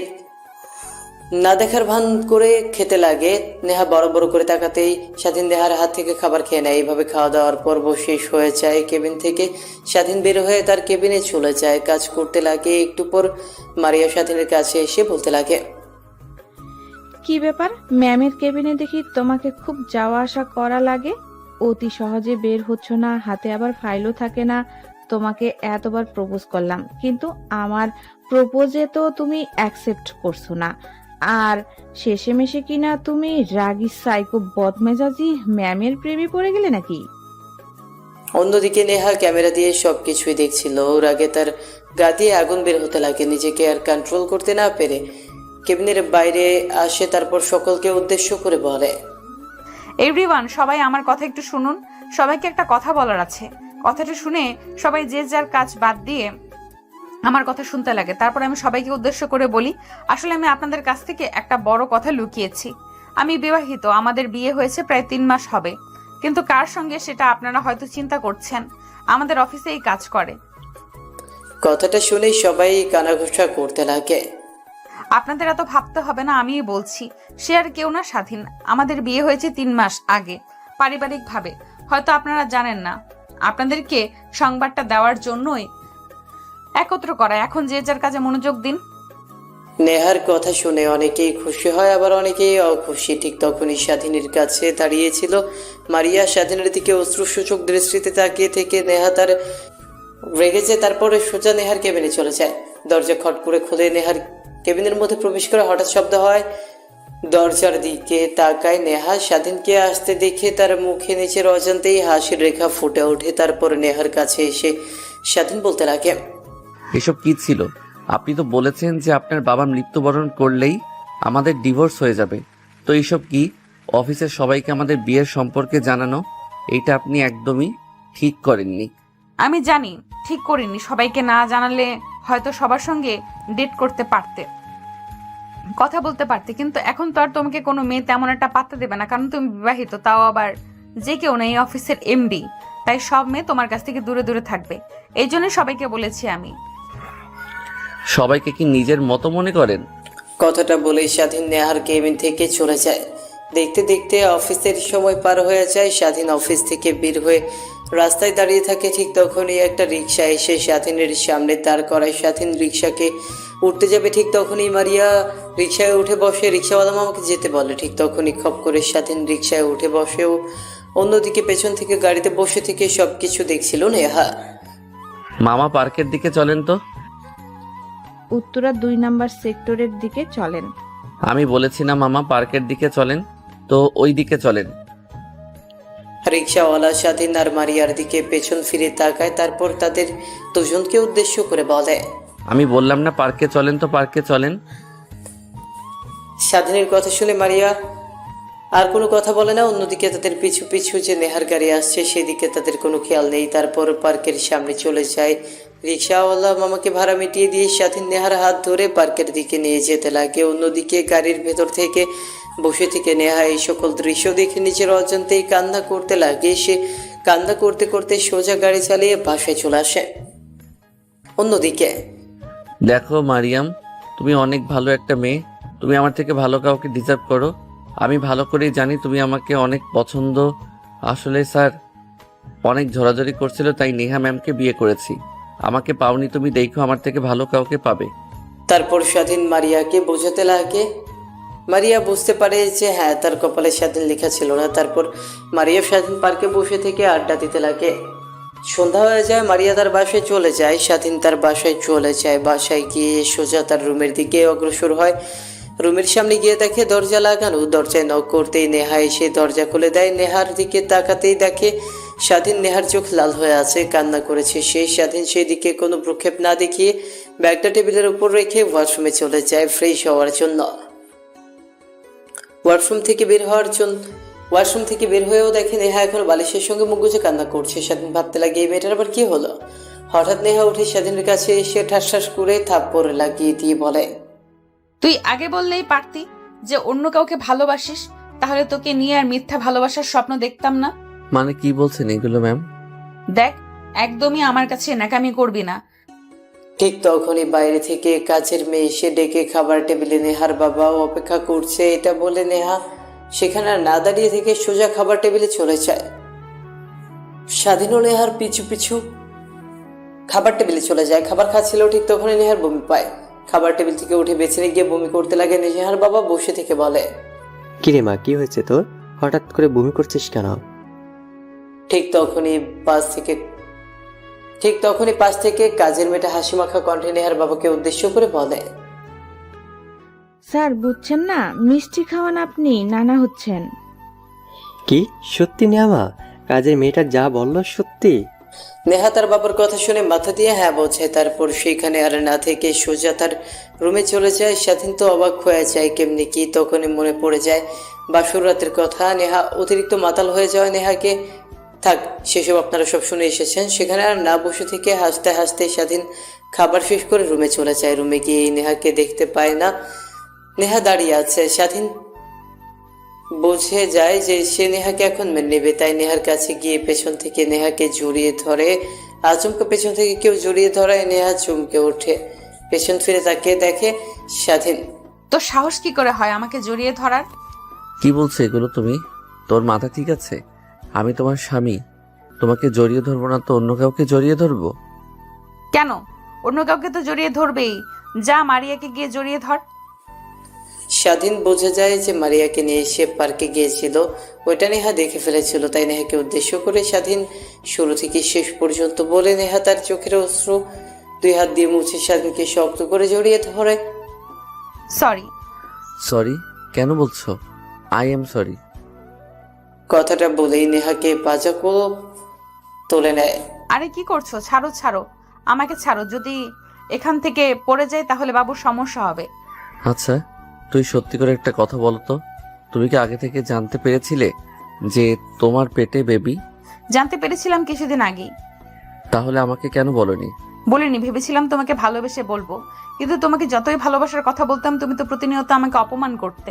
না দেখার ভান করে খেতে লাগে। নেহা বড় বড় করে তাকাতেই স্বাধীন নেহার হাত থেকে খাবার খেয়ে নেয়। এইভাবে খাওয়া দাওয়ার পর্ব শেষ হয়ে যায়। কেবিন থেকে স্বাধীন বের হয়ে তার কেবিনে চলে যায়, কাজ করতে লাগে। একটু পর মারিয়া স্বাধীনের কাছে এসে বলতে লাগে, কি ব্যাপার, ম্যামের কেবিনে দেখি তোমাকে খুব যাওয়া আসা করা লাগে। অতি সহজে বের হচ্ছ না, হাতে আবার ফাইলও থাকে না। তোমাকে এতবার প্রপোজ করলাম, কিন্তু আমার প্রপোজে তো তুমি অ্যাকসেপ্ট করছো না। আর শেষেমেশে কিনা তুমি রাগী সাইকো বদমেজাজি ম্যামের প্রেমে পড়ে গেলে নাকি? অন্যদিকে নেহা ক্যামেরা দিয়ে সবকিছুই দেখছিল। ওর আগে তার গা দিয়ে আগুন বের হতে লাগে। নিজেকে আর কন্ট্রোল করতে না পেরে কেবিনের বাইরে আসে, তারপর সকলকে উদ্দেশ্য করে বলে, এভরিওয়ান, সবাই আমার কথা একটু শুনুন। সবাইকে একটা কথা বলার আছে। কথাটা শুনে সবাই যে যার কাজ বাদ দিয়ে আমার কথা শুনতে লাগে। তারপর আমি সবাইকে উদ্দেশ্য করে বলি, আসলে আমি আপনাদের কাছ থেকে একটা বড় কথা লুকিয়েছি। আমি বিবাহিত, আমাদের বিয়ে হয়েছে প্রায় 3 মাস হবে। কিন্তু কার সঙ্গে সেটা আপনারা হয়তো চিন্তা করছেন। আমাদের অফিসেই কাজ করে। কথাটা শুনেই সবাই কানাঘুষা করতে লাগে। আপনাদের এত ভাবতে হবে না, আমিই বলছি। সে আর কেউ না, স্বাধীন। আমাদের বিয়ে হয়েছে 3 মাস আগে, পারিবারিকভাবে। হয়তো আপনারা জানেন না। আপনাদেরকে সংবাদটা দেওয়ার জন্যই একত্র করা। এখন যে যার কাজে মনোযোগ দিন। নেহার কথা শুনে অনেকেই খুশি হয়, আবার অনেকেই অখুশি। ঠিক তখনই স্বাধীনের কাছে দাঁড়িয়েছিল মারিয়া। স্বাধীনের দিকে অশ্রুসূচক দৃষ্টিতে তাকিয়ে থেকে নেহা তার রেগেছে। তারপরে সোজা নেহার কেবিনে চলে যায়। দরজা খট করে খুলে নেহার কেবিনের মধ্যে প্রবেশ করে হঠাৎ শব্দ হয়। দরজার দিকে তাকায় নেহা। স্বাধীনকে আসতে দেখে তার মুখে নিচের অজান্তেই হাসির রেখা ফুটে ওঠে। তারপর নেহার কাছে এসে স্বাধীন বলতে লাগে, এসব কি ছিল? আপনি তো বলেছেন যে আপনার বাবা মৃত্যুবরণ করলেই আমাদের ডিভোর্স হয়ে যাবে। তো এইসব কি? অফিসের সবাইকে আমাদের বিয়ের সম্পর্কে জানানো, এইটা আপনি একদমই ঠিক করেননি। আমি জানি ঠিক করিনি। সবাইকে না জানালে হয়তো সবার সঙ্গে ডেট করতে পারতে, কথা বলতে পারতে। কিন্তু এখন তো আর তোমাকে কোনো মেয়ে তেমন একটা পাত্তা দেবে না, কারণ তুমি বিবাহিত, তাও আবার যে কেউ না, এই অফিসের এমডি। তাই সব মেয়ে তোমার কাছ থেকে দূরে দূরে থাকবে। এই জন্য সবাইকে বলেছি আমি। সবাইকে কি নিজের মতো মনে করেন? কথাটা বলেই স্বাধীন নেহার কেবিন থেকে চলে যায়। দেখতে দেখতে অফিসের সময় পার হয়ে যায়। স্বাধীন অফিস থেকে বের হয়ে রাস্তায় দাঁড়িয়ে থাকে। ঠিক তখনই একটা রিক্সা এসে স্বাধীনের সামনে দাঁড় করায়। স্বাধীন রিক্সাকে উঠতে যাবে, ঠিক তখনই মারিয়া রিক্সায় উঠে বসে। রিক্সাওয়ালা মামাকে যেতে বলে। ঠিক তখনই খপ করে স্বাধীন রিক্সায় উঠে বসেও অন্যদিকে পেছন থেকে গাড়িতে বসে থেকে সবকিছু দেখছিল নেহা। মামা, পার্কের দিকে চলেন তো। উত্তরা 2 নাম্বার সেক্টরের দিকে চলেন। আমি বলেছি না মামা পার্কের দিকে চলেন? তো ওই দিকে চলেন। রিক্সাওয়ালা স্বাধীন আর মারিয়ার দিকে পেছন ফিরে তাকায়। তারপর তাদের দুজনকে উদ্দেশ্য করে বলে, আমি বললাম না পার্কে চলেন, তো পার্কে চলেন। স্বাধীনের কথা শুনে মারিয়া আর কোনো কথা বলে না। অন্যদিকে তাদের পিছু পিছু যে নেহার গাড়ি আসছে সেদিকে তাদের কোনো খেয়াল নেই। তারপর পার্কের সামনে চলে যায়। রিক্সাওয়ালা মামাকে ভাড়া মিটিয়ে দিয়ে স্বাধীন নেহার হাত ধরে পার্কের দিকে নিয়ে যেতে লাগে। অন্যদিকে গাড়ির ভেতর থেকে বসে থেকে নেহা এই সকল দৃশ্য দেখে নিজের অজান্তেই কান্না করতে লাগে। সে কান্না করতে করতে সোজা গাড়ি চালিয়ে বাসায় চলে আসে। অন্যদিকে দেখো মারিয়াম, তুমি অনেক ভালো একটা মেয়ে। তুমি আমার থেকে ভালো কাউকে ডিজার্ভ করো। আমি ভালো করেই জানি তুমি আমাকে অনেক পছন্দ। আসলে স্যার অনেক ঝোরাঝুরি করছিল, তাই নেহা ম্যামকে বিয়ে করেছি। আমাকে পাওনি তুমি, দেখো আমার থেকে ভালো কাউকে পাবে। তারপর স্বাধীন মারিয়াকে বোঝাতে লাগে। মারিয়া বুঝতে পারে যে হ্যাঁ, তার কপালে স্বাধীন লেখা ছিল না। তারপর মারিয়া স্বাধীন পার্কে বসে থেকে আড্ডা দিতে লাগে। সন্ধ্যা হয়ে যায়। মারিয়া তার বাসায় চলে যায়। স্বাধীন তার বাসায় চলে যায়। বাসায় গিয়ে সোজা তার রুমের দিকে অগ্রসর হয়। রুমের সামনে গিয়ে দেখে দরজা লাগানো। দরজায় নক করতেই নেহা এসে দরজা খুলে দেয়। নেহার দিকে তাকাতেই দেখে স্বাধীন। নেহার চোখ লাল হয়ে আছে, কান্না করেছে সে। স্বাধীন সেই দিকে কোনো ভ্রুক্ষেপ না দেখিয়ে ব্যাগটা টেবিলের উপর রেখে ওয়াশরুমে চলে যায় ফ্রেশ হওয়ার জন্য। ওয়াশরুম থেকে বের হয়েও দেখে নেহা এখন বালিশের সঙ্গে মুখ গুজে কান্না করছে। স্বাধীন ভাবতে লাগে এই মেয়েটার আবার কি হলো। হঠাৎ নেহা উঠে স্বাধীনের কাছে এসে ঠাস করে থাপ্পড় লাগিয়ে দিয়ে বলে, তুই আগে বললেই পারতি যে অন্য কাউকে ভালোবাসিস, তাহলে তোকে নিয়ে আর মিথ্যা ভালোবাসার স্বপ্ন দেখতাম না। মানে কি বলছেন এগুলো ম্যাম? দেখ, একদমই আমার কাছে ন্যাকামি করবি না। ঠিক তখনই বাইরে থেকে কাজের মেয়ে এসে ডেকে খাবার টেবিলে নেহার বাবাও অপেক্ষা করছে। এটা বলে নেহা সেখানে আর না দাঁড়িয়ে থেকে সোজা খাবার টেবিলে চলে যায়। স্বাধীন ও নেহার পিছু পিছু খাবার টেবিলে চলে যায়। খাবার খাচ্ছিল, ঠিক তখনই নেহার বমি পায়। খাবার টেবিল থেকে উঠে বেছে গিয়ে বমি করতে লাগে। নেহার বাবা বসে থেকে বলে, কিরে মা, কি হয়েছে তোর? হঠাৎ করে বমি করছিস কেন? ঠিক তখনই পাশ থেকে কাজের মেয়েটা হাসি মাখা কণ্ঠে নেহার বাবাকে উদ্দেশ্য করে বলে, স্যার বুঝছেন না, মিষ্টি খাওয়ান আপনি নানা হচ্ছেন। কি সত্যি নেওয়া? কাজের মেয়েটা যা বলল সত্যি? নেহা তার বাবার কথা শুনে মাথা দিয়ে হ্যাঁ বোঝায়। তারপর সেখানে আর না থেকে সোজা তার রুমে চলে যায়। স্বাধীন তো অবাক হয়ে যায় কেমনি কি, তখনই মনে পড়ে যায় বাসর রাতের কথা। নেহা অতিরিক্ত মাতাল হয়ে যাওয়ায় নেহাকে, থাক সেসব আপনারা সব শুনে এসেছেন। সেখানে আর না বসে থেকে হাসতে হাসতে স্বাধীন খাবার শেষ করে রুমে চলে যায়। রুমে গিয়ে নেহাকে দেখতে পায় না, নেহা দাঁড়িয়ে আছে। স্বাধীন বুঝে যায় যে সে নেহাকে এখন মেনে নেবে, তাই নেহার কাছে গিয়ে পেছন থেকে নেহাকে জড়িয়ে ধরে। আচমকা পেছন থেকে কেউ জড়িয়ে ধরায় নেহা চমকে ওঠে। পেছন ফিরে তাকে দেখে স্বাধীন। তো সাহস কি করে হয় আমাকে জড়িয়ে ধরার? কি বলছো এগুলো তুমি? তোর মাথা ঠিক আছে? আমি তোমার স্বামী, তোমাকে জড়িয়ে ধরবো না তো অন্য কাউকে জড়িয়ে ধরবো? কেন? অন্য কাউকে তো জড়িয়ে ধরবেই। যা মারিয়াকে গিয়ে জড়িয়ে ধর। স্বাধীন বোঝা যায় যে মারিয়াকে নিয়ে সে পার্কে গিয়েছিল, ওইটা নেহা দেখে ফেলেছিল। তাই নেহাকে উদ্দেশ্য করে স্বাধীন শুরু থেকে শেষ পর্যন্ত বলে। নেহা তার চোখের অশ্রু 2 হাত দিয়ে মুছে স্বাধীনকে শক্ত করে জড়িয়ে ধরে। সরি। সরি? কেন বলছো? I am sorry. কথাটা বলেই নেহাকে পাজা করে তুলে নেয়। আরে কি করছো? ছাড়ো ছাড়ো, আমাকে ছাড়ো। যদি এখান থেকে পড়ে যাই তাহলে বাবুর সমস্যা হবে। আচ্ছা, তুই সত্যি করে একটা কথা বলো তো, তুমি কি আগে থেকে জানতে পেরেছিলে যে তোমার পেটে বেবি? জানতে পেরেছিলাম কিছুদিন আগেই। তাহলে আমাকে কেন বলনি? বলিনি, ভেবেছিলাম তোমাকে ভালোবেসে বলবো, কিন্তু তোমাকে যতই ভালোবাসার কথা বলতাম তুমি তো প্রতিনিয়ত আমাকে অপমান করতে।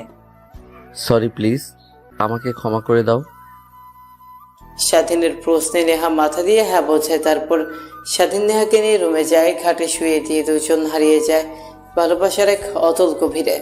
সরি প্লিজ, আমাকে ক্ষমা করে দাও। স্বাধীনের প্রশ্নে নেহা মাথা দিয়ে হ্যাঁ বোঝায়। তারপর স্বাধীন নেহাকে নিয়ে রুমে যায়, খাটে শুয়ে দিয়ে দুজন হারিয়ে যায় ভালোবাসার এক অতল গভীরে।